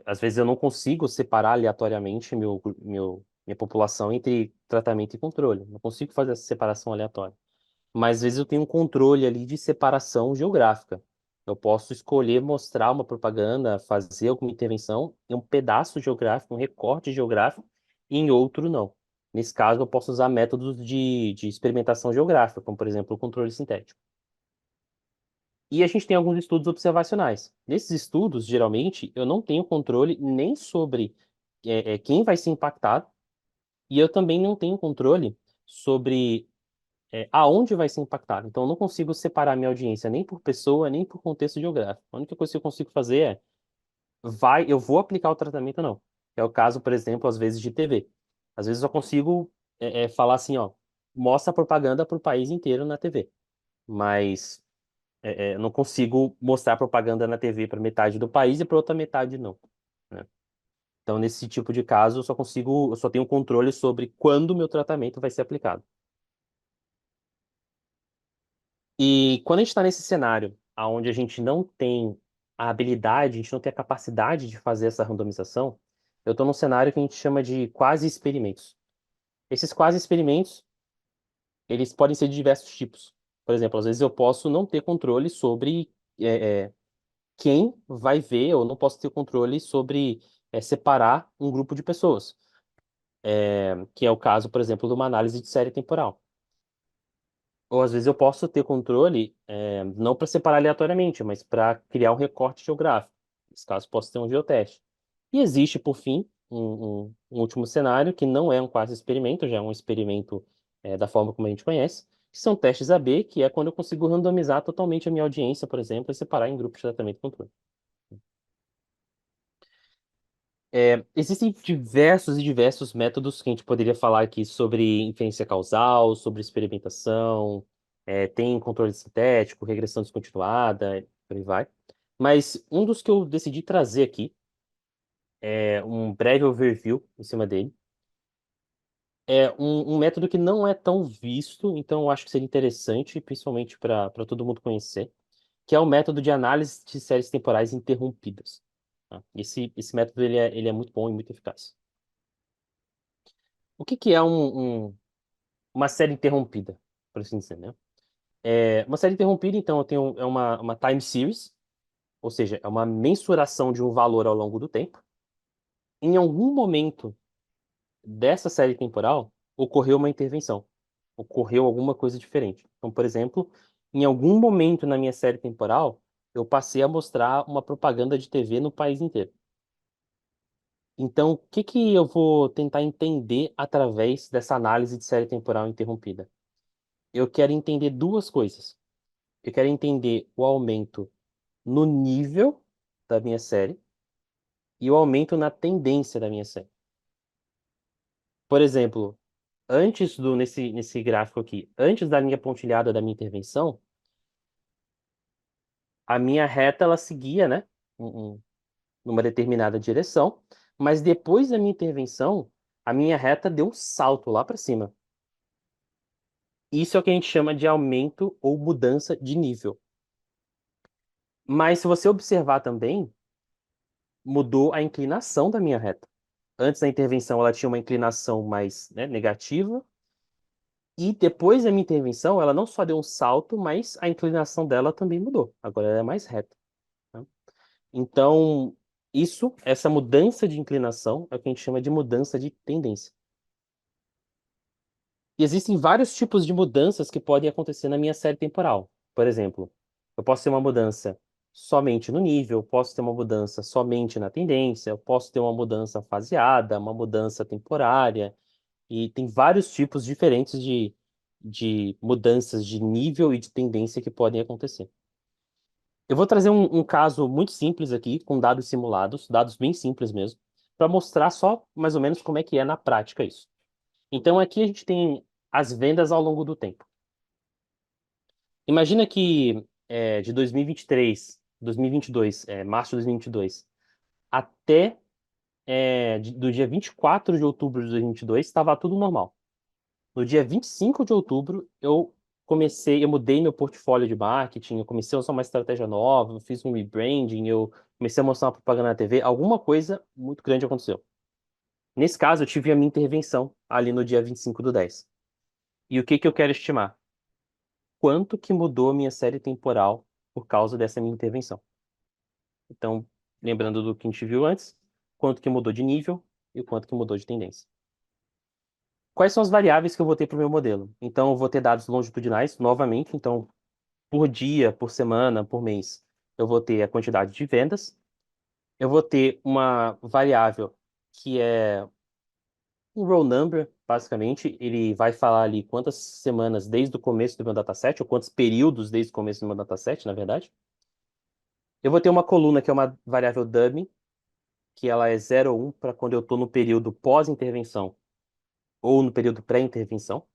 às vezes eu não consigo separar aleatoriamente minha população entre tratamento e controle. Não consigo fazer essa separação aleatória. Mas às vezes eu tenho um controle ali de separação geográfica. Eu posso escolher mostrar uma propaganda, fazer alguma intervenção em um pedaço geográfico, um recorte geográfico, e em outro não. Nesse caso, eu posso usar métodos de experimentação geográfica, como por exemplo o controle sintético. E a gente tem alguns estudos observacionais. Nesses estudos, geralmente, eu não tenho controle nem sobre quem vai ser impactado, e eu também não tenho controle sobre aonde vai ser impactado. Então, eu não consigo separar minha audiência nem por pessoa, nem por contexto geográfico. A única coisa que eu consigo fazer eu vou aplicar o tratamento ou não. É o caso, por exemplo, às vezes de TV. Às vezes eu consigo falar assim, ó, mostra a propaganda para o país inteiro na TV. Mas eu não consigo mostrar propaganda na TV para metade do país e para outra metade não, né? Então, nesse tipo de caso, eu só tenho controle sobre quando o meu tratamento vai ser aplicado. E quando a gente está nesse cenário, onde a gente não tem a habilidade, a gente não tem a capacidade de fazer essa randomização, eu estou num cenário que a gente chama de quase experimentos. Esses quase experimentos, eles podem ser de diversos tipos. Por exemplo, às vezes eu posso não ter controle sobre quem vai ver, eu não posso ter controle sobre separar um grupo de pessoas, que é o caso, por exemplo, de uma análise de série temporal. Ou às vezes eu posso ter controle, não para separar aleatoriamente, mas para criar um recorte geográfico. Nesse caso, posso ter um geoteste. E existe, por fim, um último cenário, que não é um quase experimento, já é um experimento da forma como a gente conhece, que são testes A/B, que é quando eu consigo randomizar totalmente a minha audiência, por exemplo, e separar em grupos de tratamento e controle. Existem diversos e diversos métodos que a gente poderia falar aqui sobre inferência causal, sobre experimentação, tem controle sintético, regressão descontinuada, por aí vai. Mas um dos que eu decidi trazer aqui é um breve overview em cima dele. É um método que não é tão visto, então eu acho que seria interessante, principalmente para todo mundo conhecer, que é o método de análise de séries temporais interrompidas, tá? Esse método ele é muito bom e muito eficaz. O que que é uma série interrompida, por assim dizer, né? Uma série interrompida, então, é uma time series, ou seja, é uma mensuração de um valor ao longo do tempo. Em algum momento dessa série temporal, ocorreu uma intervenção, ocorreu alguma coisa diferente. Então, por exemplo, em algum momento na minha série temporal, eu passei a mostrar uma propaganda de TV no país inteiro. Então, o que que eu vou tentar entender através dessa análise de série temporal interrompida? Eu quero entender duas coisas. Eu quero entender o aumento no nível da minha série e o aumento na tendência da minha série. Por exemplo, nesse gráfico aqui, antes da linha pontilhada da minha intervenção, a minha reta ela seguia, né, numa determinada direção, mas depois da minha intervenção, a minha reta deu um salto lá para cima. Isso é o que a gente chama de aumento ou mudança de nível. Mas se você observar também, mudou a inclinação da minha reta. Antes da intervenção, ela tinha uma inclinação mais, né, negativa, e depois da minha intervenção, ela não só deu um salto, mas a inclinação dela também mudou. Agora ela é mais reta. Tá? Então, essa mudança de inclinação é o que a gente chama de mudança de tendência. E existem vários tipos de mudanças que podem acontecer na minha série temporal. Por exemplo, eu posso ter uma mudança somente no nível, posso ter uma mudança somente na tendência, eu posso ter uma mudança faseada, uma mudança temporária, e tem vários tipos diferentes de mudanças de nível e de tendência que podem acontecer. Eu vou trazer um caso muito simples aqui, com dados simulados, dados bem simples mesmo, para mostrar só mais ou menos como é que é na prática isso. Então aqui a gente tem as vendas ao longo do tempo. Imagina que de 2023, 2022, março de 2022, até do dia 24 de outubro de 2022, estava tudo normal. No dia 25 de outubro, eu mudei meu portfólio de marketing, eu comecei a usar uma estratégia nova, eu fiz um rebranding, eu comecei a mostrar uma propaganda na TV, alguma coisa muito grande aconteceu. Nesse caso, eu tive a minha intervenção ali no dia 25 do 10. E o que que eu quero estimar? Quanto que mudou a minha série temporal por causa dessa minha intervenção? Então, lembrando do que a gente viu antes, quanto que mudou de nível e o quanto que mudou de tendência. Quais são as variáveis que eu vou ter para o meu modelo? Então, eu vou ter dados longitudinais, novamente. Então, por dia, por semana, por mês, eu vou ter a quantidade de vendas. Eu vou ter uma variável que é um row number, basicamente. Ele vai falar ali quantas semanas desde o começo do meu dataset, ou quantos períodos desde o começo do meu dataset, na verdade. Eu vou ter uma coluna que é uma variável dummy, que ela é 0 ou 1 para quando eu estou no período pós-intervenção ou no período pré-intervenção.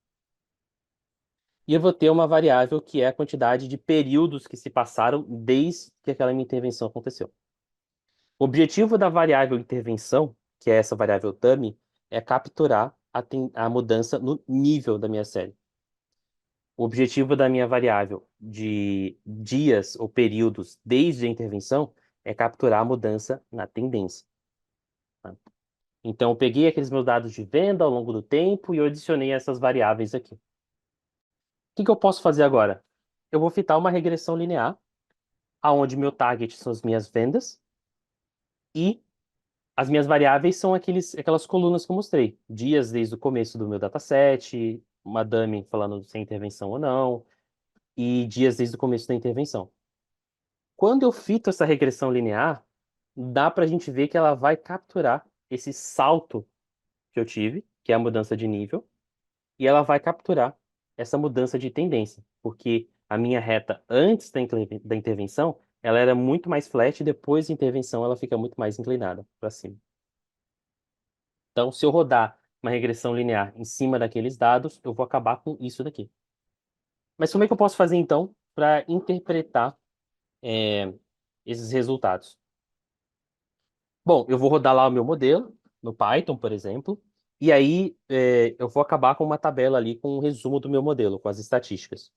E eu vou ter uma variável que é a quantidade de períodos que se passaram desde que aquela minha intervenção aconteceu. O objetivo da variável intervenção, que é essa variável dummy, é capturar a mudança no nível da minha série. O objetivo da minha variável de dias ou períodos desde a intervenção é capturar a mudança na tendência. Tá? Então, eu peguei aqueles meus dados de venda ao longo do tempo e eu adicionei essas variáveis aqui. O que que eu posso fazer agora? Eu vou fitar uma regressão linear, aonde meu target são as minhas vendas e as minhas variáveis são aquelas colunas que eu mostrei. Dias desde o começo do meu dataset, uma dummy falando se é intervenção ou não, e dias desde o começo da intervenção. Quando eu fito essa regressão linear, dá para a gente ver que ela vai capturar esse salto que eu tive, que é a mudança de nível, e ela vai capturar essa mudança de tendência, porque a minha reta antes da intervenção, ela era muito mais flat, e depois da intervenção ela fica muito mais inclinada para cima. Então, se eu rodar uma regressão linear em cima daqueles dados, eu vou acabar com isso daqui. Mas como é que eu posso fazer, então, para interpretar esses resultados? Bom, eu vou rodar lá o meu modelo, no Python, por exemplo, e aí eu vou acabar com uma tabela ali com um resumo do meu modelo, com as estatísticas.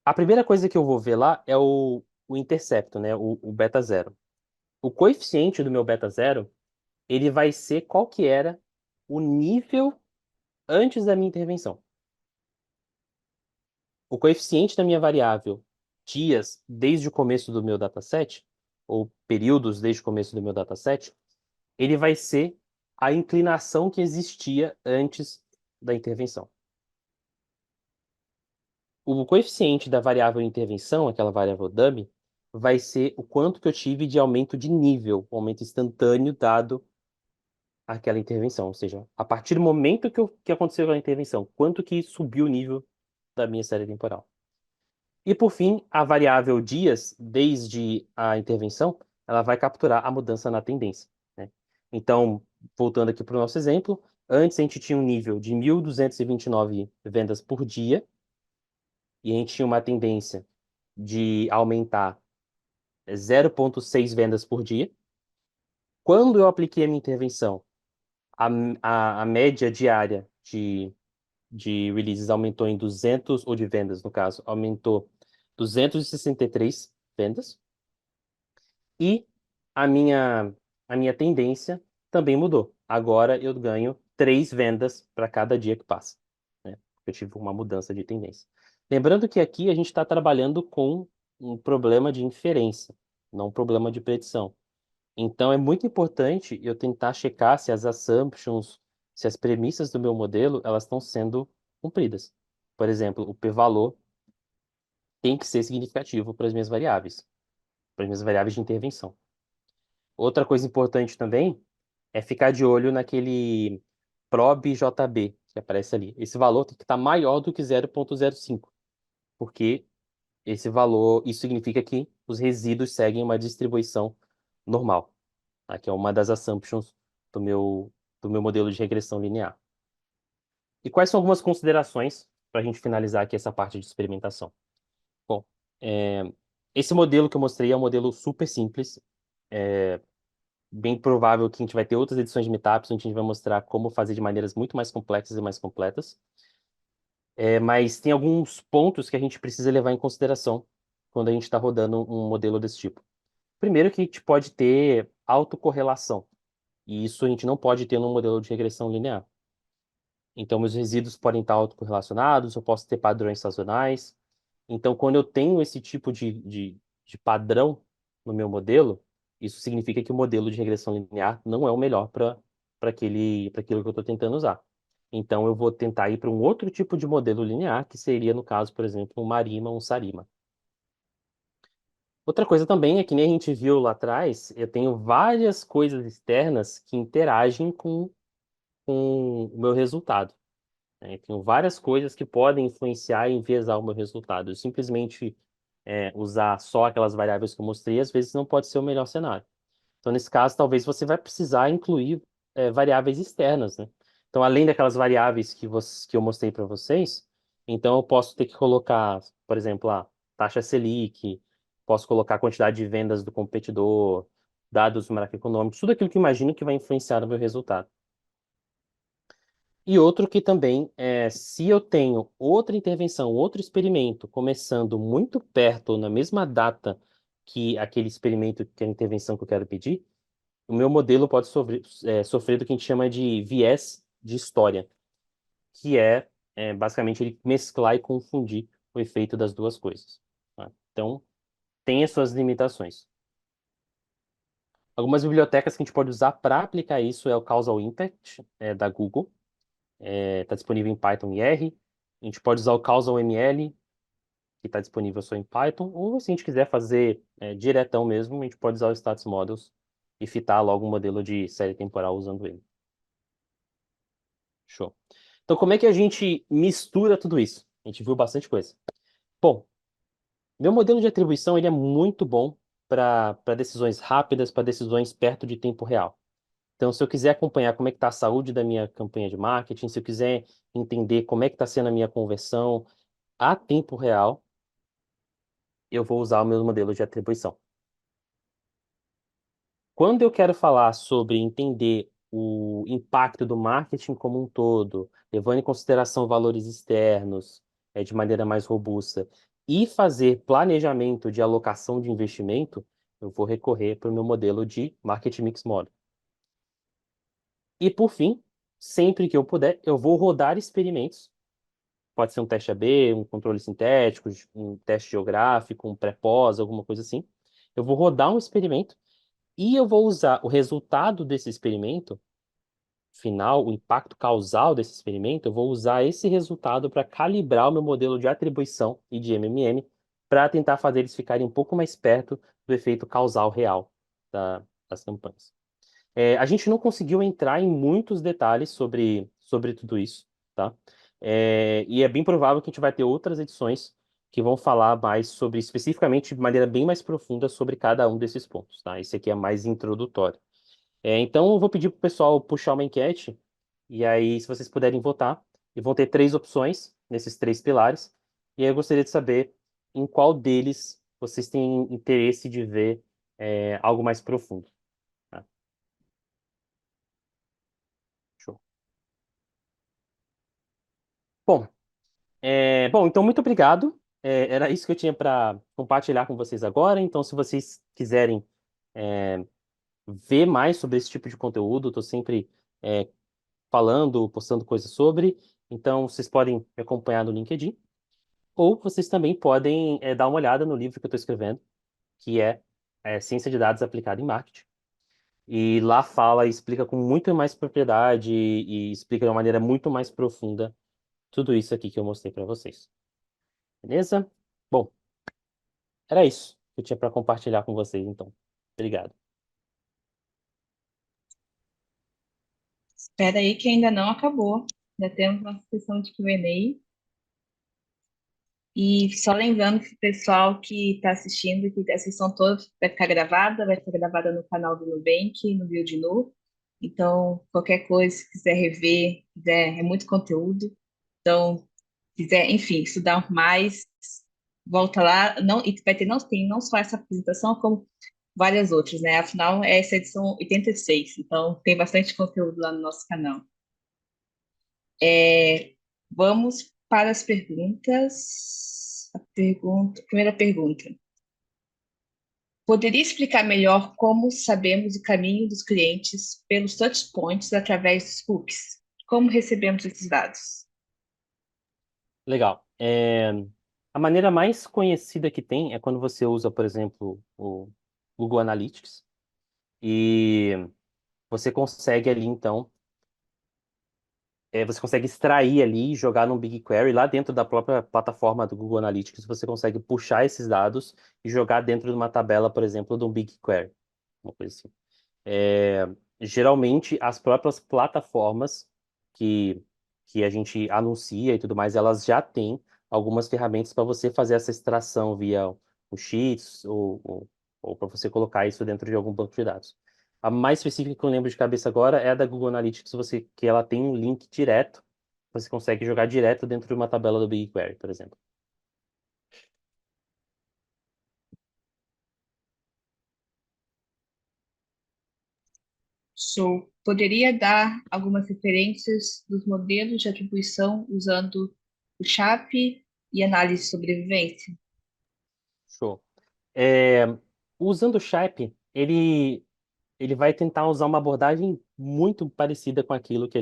A primeira coisa que eu vou ver lá é o intercepto, né, o beta zero. O coeficiente do meu beta zero, ele vai ser qual que era o nível antes da minha intervenção. O coeficiente da minha variável dias desde o começo do meu dataset, ou períodos desde o começo do meu dataset, ele vai ser a inclinação que existia antes da intervenção. o coeficiente da variável intervenção, aquela variável dummy, vai ser o quanto que eu tive de aumento de nível, um aumento instantâneo dado aquela intervenção. Ou seja, a partir do momento que aconteceu a intervenção, quanto que subiu o nível da minha série temporal. E por fim, a variável dias, desde a intervenção, ela vai capturar a mudança na tendência, né? Então, voltando aqui para o nosso exemplo, antes a gente tinha um nível de 1.229 vendas por dia, e a gente tinha uma tendência de aumentar 0,6 vendas por dia. Quando eu apliquei a minha intervenção, a, a média diária de releases aumentou em 200, ou de vendas, no caso, aumentou 263 vendas. E a minha, a minha tendência também mudou. Agora eu ganho 3 vendas para cada dia que passa, né? Eu tive uma mudança de tendência. Lembrando que aqui a gente está trabalhando com um problema de inferência, não um problema de predição. Então é muito importante eu tentar checar se as assumptions, se as premissas do meu modelo, elas estão sendo cumpridas. Por exemplo, o p-valor tem que ser significativo para as minhas variáveis de intervenção. Outra coisa importante também é ficar de olho naquele PROB-JB que aparece ali. Esse valor tem que estar maior do que 0,05, porque esse valor, isso significa que os resíduos seguem uma distribuição normal, tá? Que é uma das assumptions do meu modelo de regressão linear. E quais são algumas considerações para a gente finalizar aqui essa parte de experimentação? Bom, é, esse modelo que eu mostrei é um modelo super simples. É bem provável que a gente vai ter outras edições de Meetups, onde a gente vai mostrar como fazer de maneiras muito mais complexas e mais completas. Mas tem alguns pontos que a gente precisa levar em consideração quando a gente está rodando um modelo desse tipo. Primeiro que a gente pode ter autocorrelação, e isso a gente não pode ter num modelo de regressão linear. Então, meus resíduos podem estar autocorrelacionados, eu posso ter padrões sazonais. Então, quando eu tenho esse tipo de padrão no meu modelo, isso significa que o modelo de regressão linear não é o melhor para aquilo que eu estou tentando usar. Então, eu vou tentar ir para um outro tipo de modelo linear, que seria, no caso, por exemplo, um Marima, um Sarima. Outra coisa também é que nem a gente viu lá atrás, eu tenho várias coisas externas que interagem com o meu resultado, né? Tenho várias coisas que podem influenciar e enviesar o meu resultado. Eu simplesmente usar só aquelas variáveis que eu mostrei, às vezes não pode ser o melhor cenário. Então, nesse caso, talvez você vai precisar incluir variáveis externas, né? Então, além daquelas variáveis que eu mostrei para vocês, então eu posso ter que colocar, por exemplo, a taxa Selic, posso colocar a quantidade de vendas do competidor, dados macroeconômicos, tudo aquilo que eu imagino que vai influenciar no meu resultado. E outro que também é, se eu tenho outra intervenção, outro experimento começando muito perto, na mesma data que aquele experimento, que é a intervenção que eu quero pedir, o meu modelo pode sofrer do que a gente chama de viés de história, que basicamente ele mesclar e confundir o efeito das duas coisas, tá? Então, tem as suas limitações. Algumas bibliotecas que a gente pode usar para aplicar isso é o Causal Impact, da Google. Está disponível em Python e R. A gente pode usar o Causal ML, que está disponível só em Python, ou se a gente quiser fazer diretão mesmo, a gente pode usar o Status Models e fitar logo um modelo de série temporal usando ele. Show. Então, como é que a gente mistura tudo isso? A gente viu bastante coisa. Bom, meu modelo de atribuição ele é muito bom para decisões rápidas, para decisões perto de tempo real. Então, se eu quiser acompanhar como é que está a saúde da minha campanha de marketing, se eu quiser entender como é que está sendo a minha conversão a tempo real, eu vou usar o meu modelo de atribuição. Quando eu quero falar sobre entender o impacto do marketing como um todo, levando em consideração valores externos, de maneira mais robusta, e fazer planejamento de alocação de investimento, eu vou recorrer para o meu modelo de Marketing Mix Model. E por fim, sempre que eu puder, eu vou rodar experimentos. Pode ser um teste AB, um controle sintético, um teste geográfico, um pré-pós, alguma coisa assim. Eu vou rodar um experimento e eu vou usar o resultado desse experimento final, o impacto causal desse experimento, eu vou usar esse resultado para calibrar o meu modelo de atribuição e de MMM para tentar fazer eles ficarem um pouco mais perto do efeito causal real das campanhas. A gente não conseguiu entrar em muitos detalhes sobre tudo isso, tá? E é bem provável que a gente vai ter outras edições que vão falar mais sobre, especificamente, de maneira bem mais profunda sobre cada um desses pontos, tá? Esse aqui é mais introdutório. Então, eu vou pedir para o pessoal puxar uma enquete, e aí, se vocês puderem votar, e vão ter três opções nesses três pilares, e aí eu gostaria de saber em qual deles vocês têm interesse de ver algo mais profundo. Tá? Show. Bom, então muito obrigado. Era isso que eu tinha para compartilhar com vocês agora. Então, se vocês quiserem é, ver mais sobre esse tipo de conteúdo, estou sempre falando, postando coisas sobre. Então, vocês podem me acompanhar no LinkedIn. Ou vocês também podem dar uma olhada no livro que eu estou escrevendo, que é Ciência de Dados Aplicada em Marketing. E lá fala e explica com muito mais propriedade e explica de uma maneira muito mais profunda tudo isso aqui que eu mostrei para vocês. Beleza? Bom, era isso que eu tinha para compartilhar com vocês, então. Obrigado. Espera aí que ainda não acabou. Já temos uma sessão de Q&A. E só lembrando para o pessoal que está assistindo que a sessão toda vai ficar gravada no canal do Nubank, no Build Nu. Então, qualquer coisa, se quiser rever, quiser, é muito conteúdo. Então, quiser, enfim, estudar mais, volta lá. Não, e vai ter não só essa apresentação, como várias outras, né? Afinal, essa é a edição 86, então tem bastante conteúdo lá no nosso canal. Vamos para as perguntas. Primeira pergunta. Poderia explicar melhor como sabemos o caminho dos clientes pelos touchpoints através dos cookies? Como recebemos esses dados? Legal. A maneira mais conhecida que tem é quando você usa, por exemplo, o Google Analytics e você consegue ali, então, você consegue extrair ali e jogar num BigQuery lá dentro da própria plataforma do Google Analytics. Você consegue puxar esses dados e jogar dentro de uma tabela, por exemplo, de um BigQuery. Uma coisa assim. É, Geralmente, as próprias plataformas que, que a gente anuncia e tudo mais, elas já têm algumas ferramentas para você fazer essa extração via o Sheets ou para você colocar isso dentro de algum banco de dados. A mais específica que eu lembro de cabeça agora é a da Google Analytics, que ela tem um link direto, você consegue jogar direto dentro de uma tabela do BigQuery, por exemplo. Show. Poderia dar algumas referências dos modelos de atribuição usando o CHAP e análise de sobrevivência? Show. É, Usando o Shape, ele vai tentar usar uma abordagem muito parecida com aquilo que,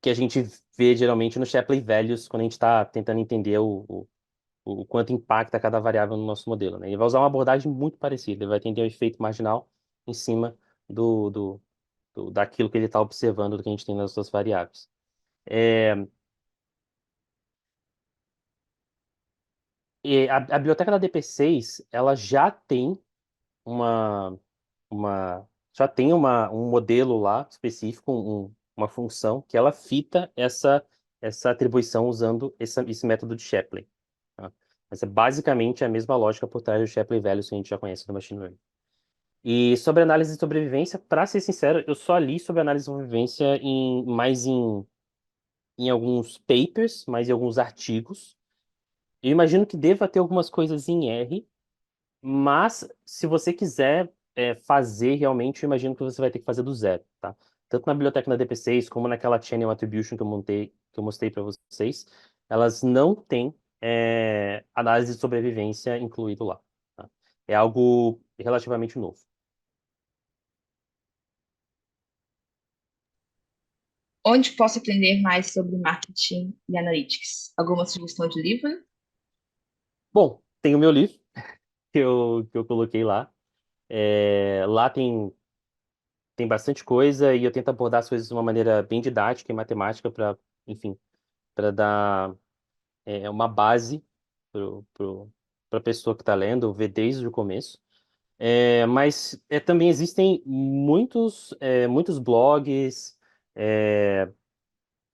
que a gente vê geralmente no Shapley Values quando a gente está tentando entender o quanto impacta cada variável no nosso modelo, né? Ele vai usar uma abordagem muito parecida, ele vai entender o efeito marginal em cima daquilo que ele está observando do que a gente tem nas suas variáveis. É, a biblioteca da DP6, ela uma, já tem um modelo lá específico, uma função que ela fita essa atribuição usando esse método de Shapley. Tá? Mas é basicamente a mesma lógica por trás do Shapley Values que a gente já conhece do Machine Learning. E sobre análise de sobrevivência, para ser sincero, eu só li sobre análise de sobrevivência em alguns papers, mais em alguns artigos. Eu imagino que deva ter algumas coisas em R, mas, se você quiser fazer realmente, eu imagino que você vai ter que fazer do zero, tá? Tanto na biblioteca da DP6 como naquela Channel Attribution que eu mostrei para vocês, elas não têm análise de sobrevivência incluído lá, tá? É algo relativamente novo. Onde posso aprender mais sobre marketing e analytics? Alguma sugestão de livro? Bom, tem o meu livro que eu coloquei lá. Lá tem tem bastante coisa e eu tento abordar as coisas de uma maneira bem didática e matemática para, enfim, para dar uma base para a pessoa que está lendo, ver desde o começo. Mas também existem muitos blogs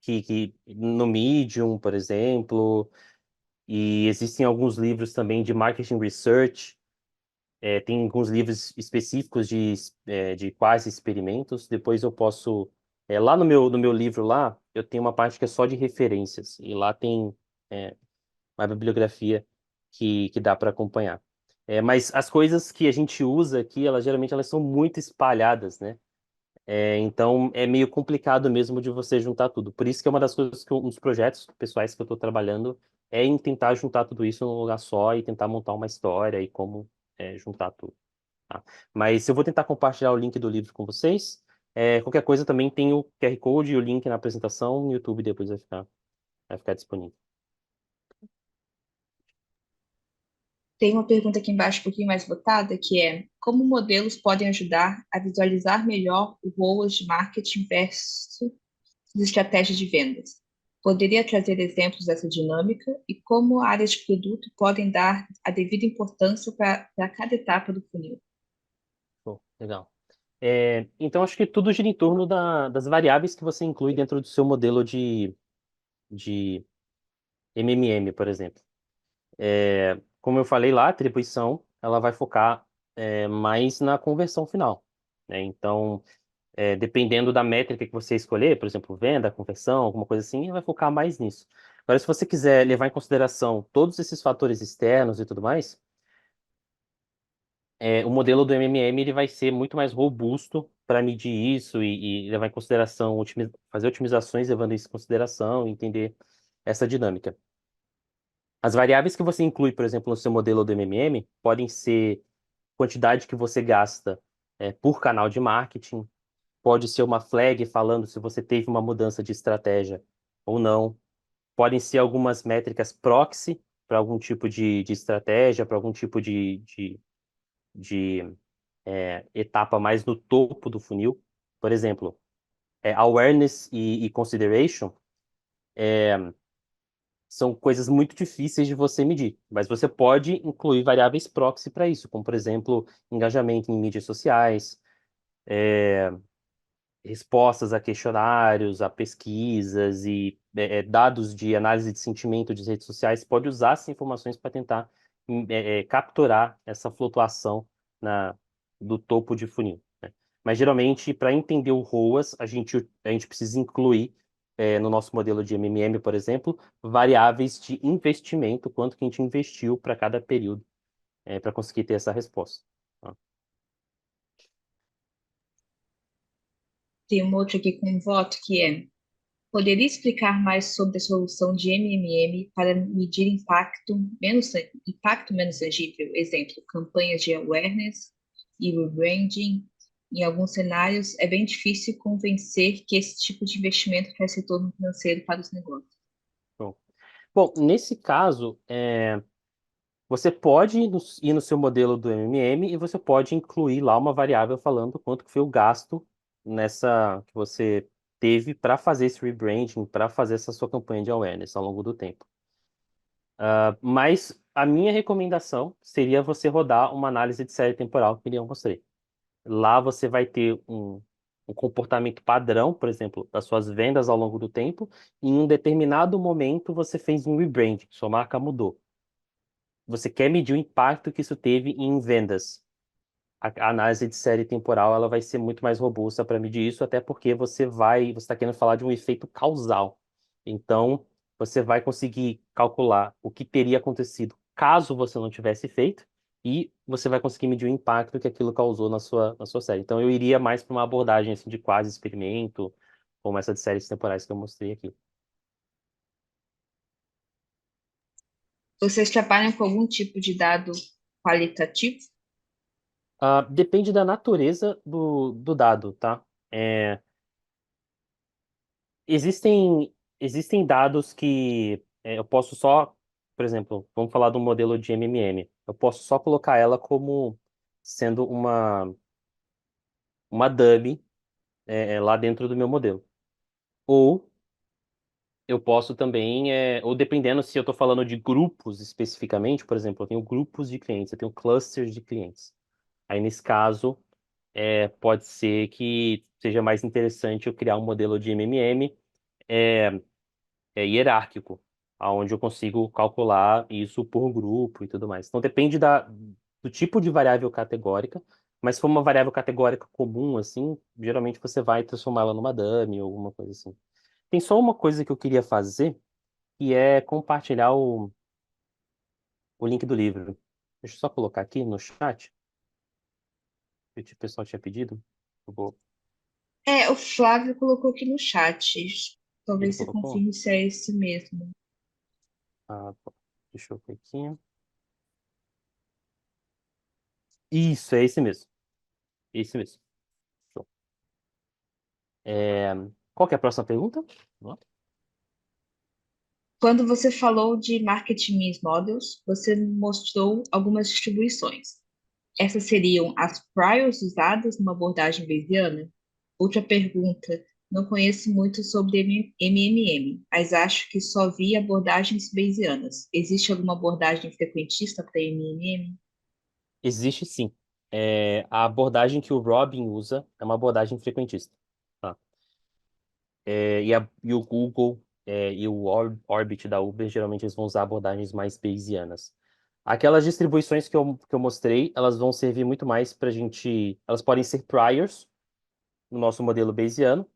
que no Medium, por exemplo, e existem alguns livros também de marketing research. Tem alguns livros específicos de quase experimentos. Depois eu posso. Lá no meu livro lá, eu tenho uma parte que é só de referências. E lá tem é, uma bibliografia que dá para acompanhar. Mas as coisas que a gente usa aqui, geralmente elas são muito espalhadas, né? Então é meio complicado mesmo de você juntar tudo. Por isso que é uma das coisas um dos projetos pessoais que eu estou trabalhando é em tentar juntar tudo isso num lugar só e tentar montar uma história e como juntar tudo. Tá? Mas eu vou tentar compartilhar o link do livro com vocês. Qualquer coisa também tem o QR Code e o link na apresentação no YouTube depois vai ficar disponível. Tem uma pergunta aqui embaixo, um pouquinho mais botada, que é: como modelos podem ajudar a visualizar melhor o ROAS de marketing versus estratégias de vendas? Poderia trazer exemplos dessa dinâmica e como áreas de produto podem dar a devida importância para cada etapa do funil? Bom, legal. Então, acho que tudo gira em torno das variáveis que você inclui dentro do seu modelo de MMM, por exemplo. Como eu falei lá, a atribuição ela vai focar mais na conversão final, né? Então, dependendo da métrica que você escolher, por exemplo, venda, conversão, alguma coisa assim, vai focar mais nisso. Agora, se você quiser levar em consideração todos esses fatores externos e tudo mais, o modelo do MMM ele vai ser muito mais robusto para medir isso e levar em consideração, fazer otimizações levando isso em consideração, entender essa dinâmica. As variáveis que você inclui, por exemplo, no seu modelo do MMM, podem ser quantidade que você gasta por canal de marketing, pode ser uma flag falando se você teve uma mudança de estratégia ou não, podem ser algumas métricas proxy para algum tipo de estratégia, para algum tipo de etapa mais no topo do funil. Por exemplo, awareness e consideration são coisas muito difíceis de você medir, mas você pode incluir variáveis proxy para isso, como, por exemplo, engajamento em mídias sociais, respostas a questionários, a pesquisas e dados de análise de sentimento de redes sociais. Pode usar essas informações para tentar capturar essa flutuação do topo de funil, né? Mas geralmente, para entender o ROAS, a gente precisa incluir no nosso modelo de MMM, por exemplo, variáveis de investimento, quanto que a gente investiu para cada período, para conseguir ter essa resposta. Tá? Tem um outro aqui com um voto que é: poderia explicar mais sobre a solução de MMM para medir impacto menos tangível? Exemplo, campanhas de awareness e rebranding. Em alguns cenários, é bem difícil convencer que esse tipo de investimento traz retorno financeiro para os negócios. Bom, Bom, nesse caso, você pode ir no seu modelo do MMM e você pode incluir lá uma variável falando quanto que foi o gasto nessa que você teve para fazer esse rebranding, para fazer essa sua campanha de awareness ao longo do tempo. Mas a minha recomendação seria você rodar uma análise de série temporal, que nem eu mostrei. Lá você vai ter um comportamento padrão, por exemplo, das suas vendas ao longo do tempo, e em um determinado momento você fez um rebranding, sua marca mudou. Você quer medir o impacto que isso teve em vendas. A análise de série temporal ela vai ser muito mais robusta para medir isso, até porque você está querendo falar de um efeito causal. Então, você vai conseguir calcular o que teria acontecido caso você não tivesse feito, e você vai conseguir medir o impacto que aquilo causou na sua série. Então, eu iria mais para uma abordagem assim, de quase experimento, como essa de séries temporais que eu mostrei aqui. Vocês trabalham com algum tipo de dado qualitativo? Depende da natureza do dado, tá? É, existem dados que eu posso só, por exemplo, vamos falar do modelo de MMM. Eu posso só colocar ela como sendo uma dummy lá dentro do meu modelo. Ou eu posso também, ou dependendo se eu estou falando de grupos especificamente, por exemplo, eu tenho grupos de clientes, eu tenho clusters de clientes. Aí, nesse caso, pode ser que seja mais interessante eu criar um modelo de MMM é, hierárquico, onde eu consigo calcular isso por grupo e tudo mais. Então, depende do tipo de variável categórica, mas se for uma variável categórica comum, assim, geralmente você vai transformá-la numa dummy ou alguma coisa assim. Tem só uma coisa que eu queria fazer, que é compartilhar o link do livro. Deixa eu só colocar aqui no chat, que o pessoal tinha pedido. Eu vou... O Flávio colocou aqui no chat. Ele Talvez você colocou? confirme se é esse mesmo. Ah, tá. Deixa eu ver aqui. Isso, é esse mesmo. Esse mesmo. Show. É, Qual que é a próxima pergunta? Ó, Quando você falou de Marketing Mix Models, você mostrou algumas distribuições. Essas seriam as priors usadas numa abordagem bayesiana? Outra pergunta. Não conheço muito sobre MMM, mas acho que só vi abordagens bayesianas. Existe alguma abordagem frequentista para MMM? existe sim. A abordagem que o Robin usa é uma abordagem frequentista. Tá? E o Google e o Orbit da Uber, geralmente eles vão usar abordagens mais bayesianas. Aquelas distribuições que eu mostrei, elas vão servir muito mais para a gente. Elas podem ser priors no nosso modelo bayesiano,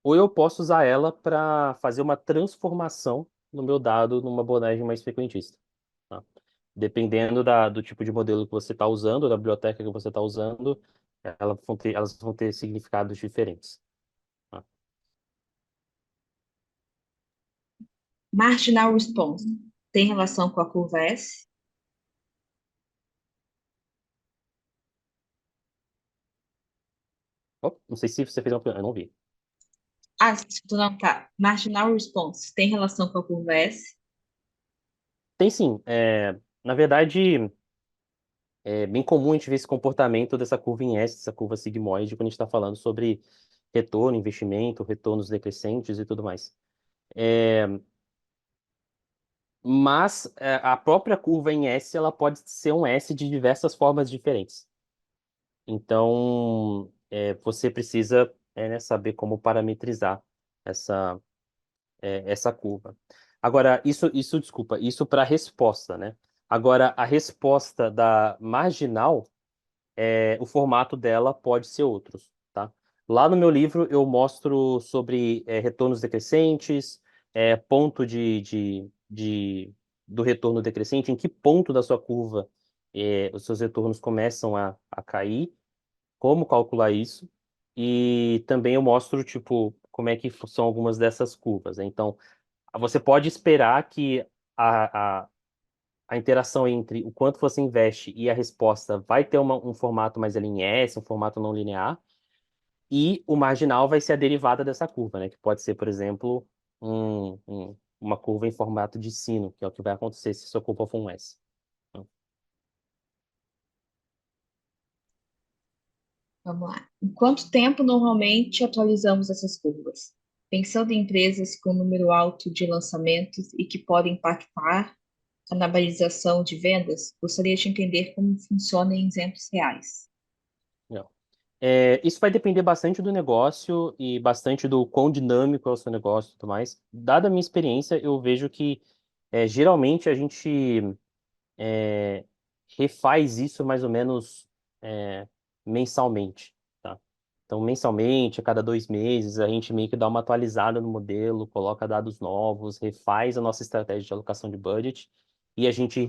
ou eu posso usar ela para fazer uma transformação no meu dado numa abordagem mais frequentista. Tá? Dependendo do tipo de modelo que você está usando, da biblioteca que você está usando, elas vão ter significados diferentes. Tá? Marginal Response tem relação com a curva S? Oh, não sei se você fez uma pergunta, eu não vi. Ah, desculpa, não, tá. Marginal Response tem relação com a curva S? Tem sim. Na verdade, é bem comum a gente ver esse comportamento dessa curva em S, dessa curva sigmoide, quando a gente está falando sobre retorno, investimento, retornos decrescentes e tudo mais. É, mas a própria curva em S, ela pode ser um S de diversas formas diferentes. Então, você precisa né, saber como parametrizar essa, essa curva. Agora, desculpa, isso para resposta, né? Agora, a resposta da marginal, o formato dela pode ser outros, tá? Lá no meu livro eu mostro sobre retornos decrescentes, ponto do retorno decrescente, em que ponto da sua curva os seus retornos começam a cair, como calcular isso, e também eu mostro, tipo, como é que são algumas dessas curvas, né? Então, você pode esperar que a interação entre o quanto você investe e a resposta vai ter um formato mais em S, um formato não linear, e o marginal vai ser a derivada dessa curva, né? Que pode ser, por exemplo, uma curva em formato de sino, que é o que vai acontecer se sua curva for um S. Vamos lá. Em quanto tempo normalmente atualizamos essas curvas? Pensando em empresas com número alto de lançamentos e que podem impactar a navalização de vendas, gostaria de entender como funciona em exemplos reais. Legal. Isso vai depender bastante do negócio e bastante do quão dinâmico é o seu negócio e tudo mais. Dada a minha experiência, eu vejo que geralmente a gente é, refaz isso mais ou menos é, mensalmente, tá? Então, mensalmente, a cada 2 meses, a gente meio que dá uma atualizada no modelo, coloca dados novos, refaz a nossa estratégia de alocação de budget e a gente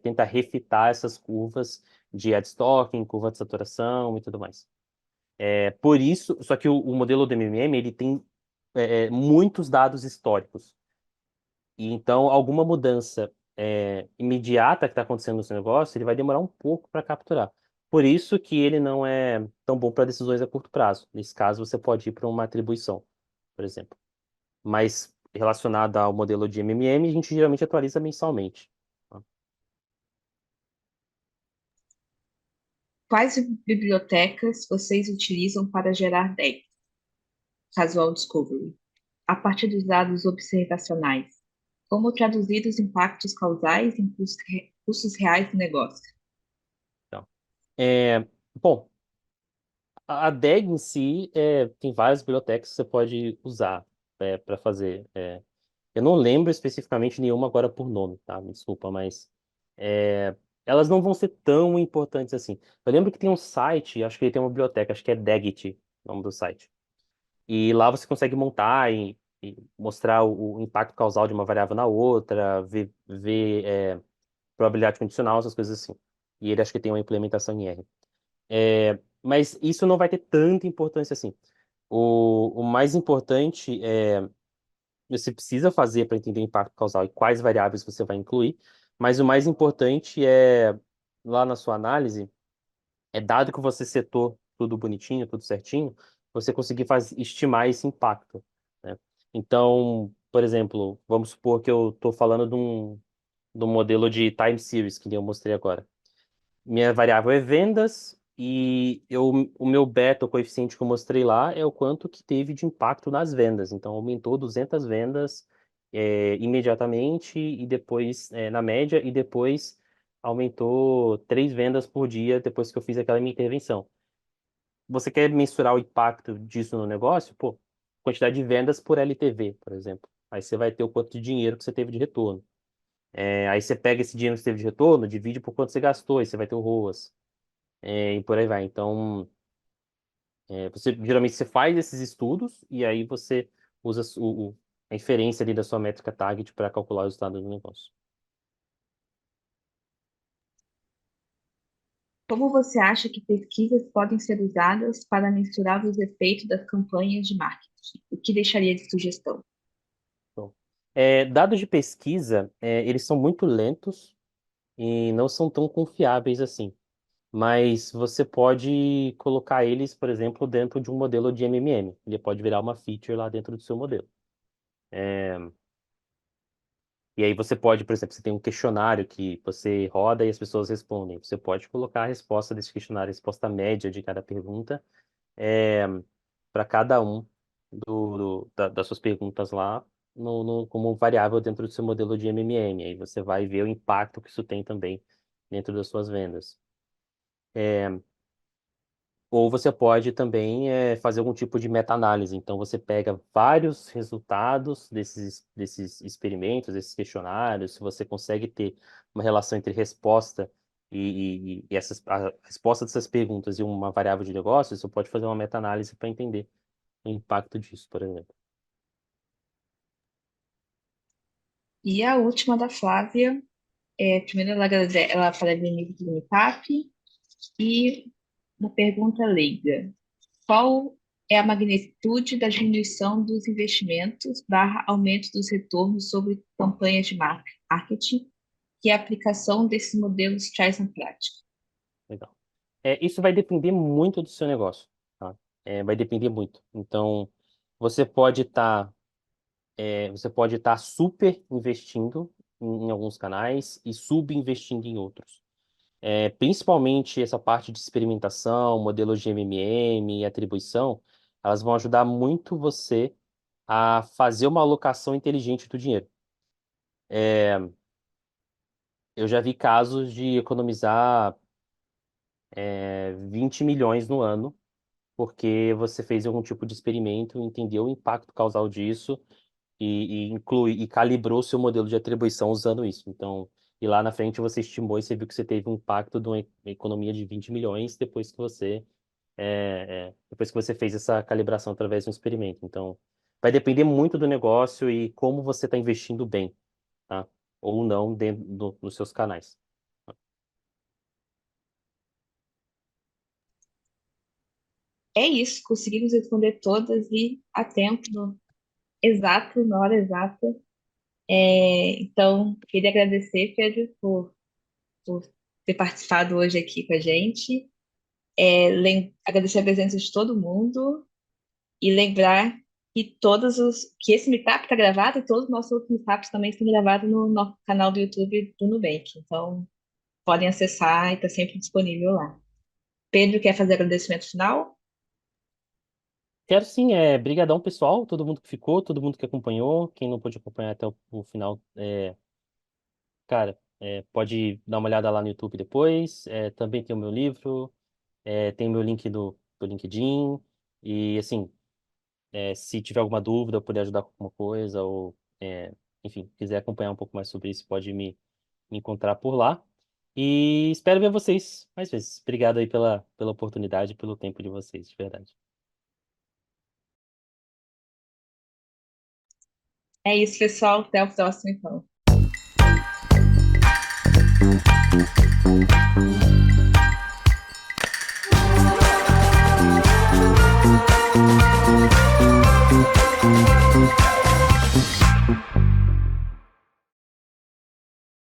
tenta refitar essas curvas de ad stocking, curva de saturação e tudo mais. Por isso, só que o modelo do MMM, ele tem muitos dados históricos. E então, alguma mudança imediata que está acontecendo no seu negócio, ele vai demorar um pouco para capturar. Por isso que ele não é tão bom para decisões a curto prazo. Nesse caso, você pode ir para uma atribuição, por exemplo. Mas relacionado ao modelo de MMM, a gente geralmente atualiza mensalmente. Tá? Quais bibliotecas vocês utilizam para gerar decks? Casual Discovery, a partir dos dados observacionais. Como traduzir os impactos causais em custos reais do negócio? Então, é, bom, a DEG em si tem várias bibliotecas que você pode usar para fazer. Eu não lembro especificamente nenhuma agora por nome, tá? Me desculpa, mas é, elas não vão ser tão importantes assim. Eu lembro que tem um site, acho que ele tem uma biblioteca, acho que é Degit, o nome do site. E lá você consegue montar e mostrar o impacto causal de uma variável na outra, ver probabilidade condicional, essas coisas assim. E ele acho que tem uma implementação em R. Mas isso não vai ter tanta importância assim. O mais importante você precisa fazer para entender o impacto causal e quais variáveis você vai incluir, mas o mais importante lá na sua análise, dado que você setou tudo bonitinho, tudo certinho, você conseguir estimar esse impacto, né? Então, por exemplo, vamos supor que eu estou falando de um modelo de time series, que nem eu mostrei agora. Minha variável é vendas o meu beta, o coeficiente que eu mostrei lá, é o quanto que teve de impacto nas vendas. Então, aumentou 200 vendas imediatamente e depois, na média, e depois aumentou 3 vendas por dia depois que eu fiz aquela minha intervenção. Você quer mensurar o impacto disso no negócio? Pô, quantidade de vendas por LTV, por exemplo. Aí você vai ter o quanto de dinheiro que você teve de retorno. Aí você pega esse dinheiro que você teve de retorno, divide por quanto você gastou, e você vai ter o ROAS e por aí vai. Então, geralmente você faz esses estudos e aí você usa a inferência ali da sua métrica target para calcular o resultado do negócio. Como você acha que pesquisas podem ser usadas para mensurar os efeitos das campanhas de marketing? O que deixaria de sugestão? Então, dados de pesquisa, eles são muito lentos e não são tão confiáveis assim. Mas você pode colocar eles, por exemplo, dentro de um modelo de MMM. Ele pode virar uma feature lá dentro do seu modelo. E aí você pode, por exemplo, você tem um questionário que você roda e as pessoas respondem. Você pode colocar a resposta desse questionário, a resposta média de cada pergunta, para cada um das suas perguntas lá, como variável dentro do seu modelo de MMM. Aí você vai ver o impacto que isso tem também dentro das suas vendas. Ou você pode também fazer algum tipo de meta-análise. Então, você pega vários resultados desses experimentos, desses questionários, se você consegue ter uma relação entre resposta a resposta dessas perguntas e uma variável de negócio, você pode fazer uma meta-análise para entender o impacto disso, por exemplo. E a última da Flávia, primeiro ela parabeniza o Unitap e uma pergunta leiga. Qual é a magnitude da diminuição dos investimentos barra aumento dos retornos sobre campanhas de marketing que a aplicação desses modelos traz na prática? Legal. Isso vai depender muito do seu negócio, tá? Vai depender muito. Então, você pode estar você pode estar super investindo em alguns canais e subinvestindo em outros. Principalmente essa parte de experimentação, modelos de MMM e atribuição, elas vão ajudar muito você a fazer uma alocação inteligente do dinheiro. Eu já vi casos de economizar 20 milhões no ano porque você fez algum tipo de experimento, entendeu o impacto causal disso e calibrou seu modelo de atribuição usando isso. Então, e lá na frente você estimou e você viu que você teve um impacto de uma economia de 20 milhões depois que você fez essa calibração através de um experimento. Então, vai depender muito do negócio e como você está investindo bem, tá? Ou não dentro dos seus canais. É isso, conseguimos responder todas e a tempo, exato, na hora exata. Então, queria agradecer, Pedro, por ter participado hoje aqui com a gente. Agradecer a presença de todo mundo e lembrar que esse meetup está gravado e todos os nossos outros meetups também estão gravados no nosso canal do YouTube do Nubank. Então, podem acessar e está sempre disponível lá. Pedro, quer fazer agradecimento final? Quero sim, brigadão pessoal, todo mundo que ficou, todo mundo que acompanhou, quem não pôde acompanhar até o final, cara, pode dar uma olhada lá no YouTube depois. Também tem o meu livro, tem o meu link do LinkedIn. E assim, se tiver alguma dúvida, eu puder ajudar com alguma coisa, ou enfim, quiser acompanhar um pouco mais sobre isso, pode me encontrar por lá. E espero ver vocês mais vezes. Obrigado aí pela oportunidade e pelo tempo de vocês, de verdade. É isso, pessoal. Até o próximo, então.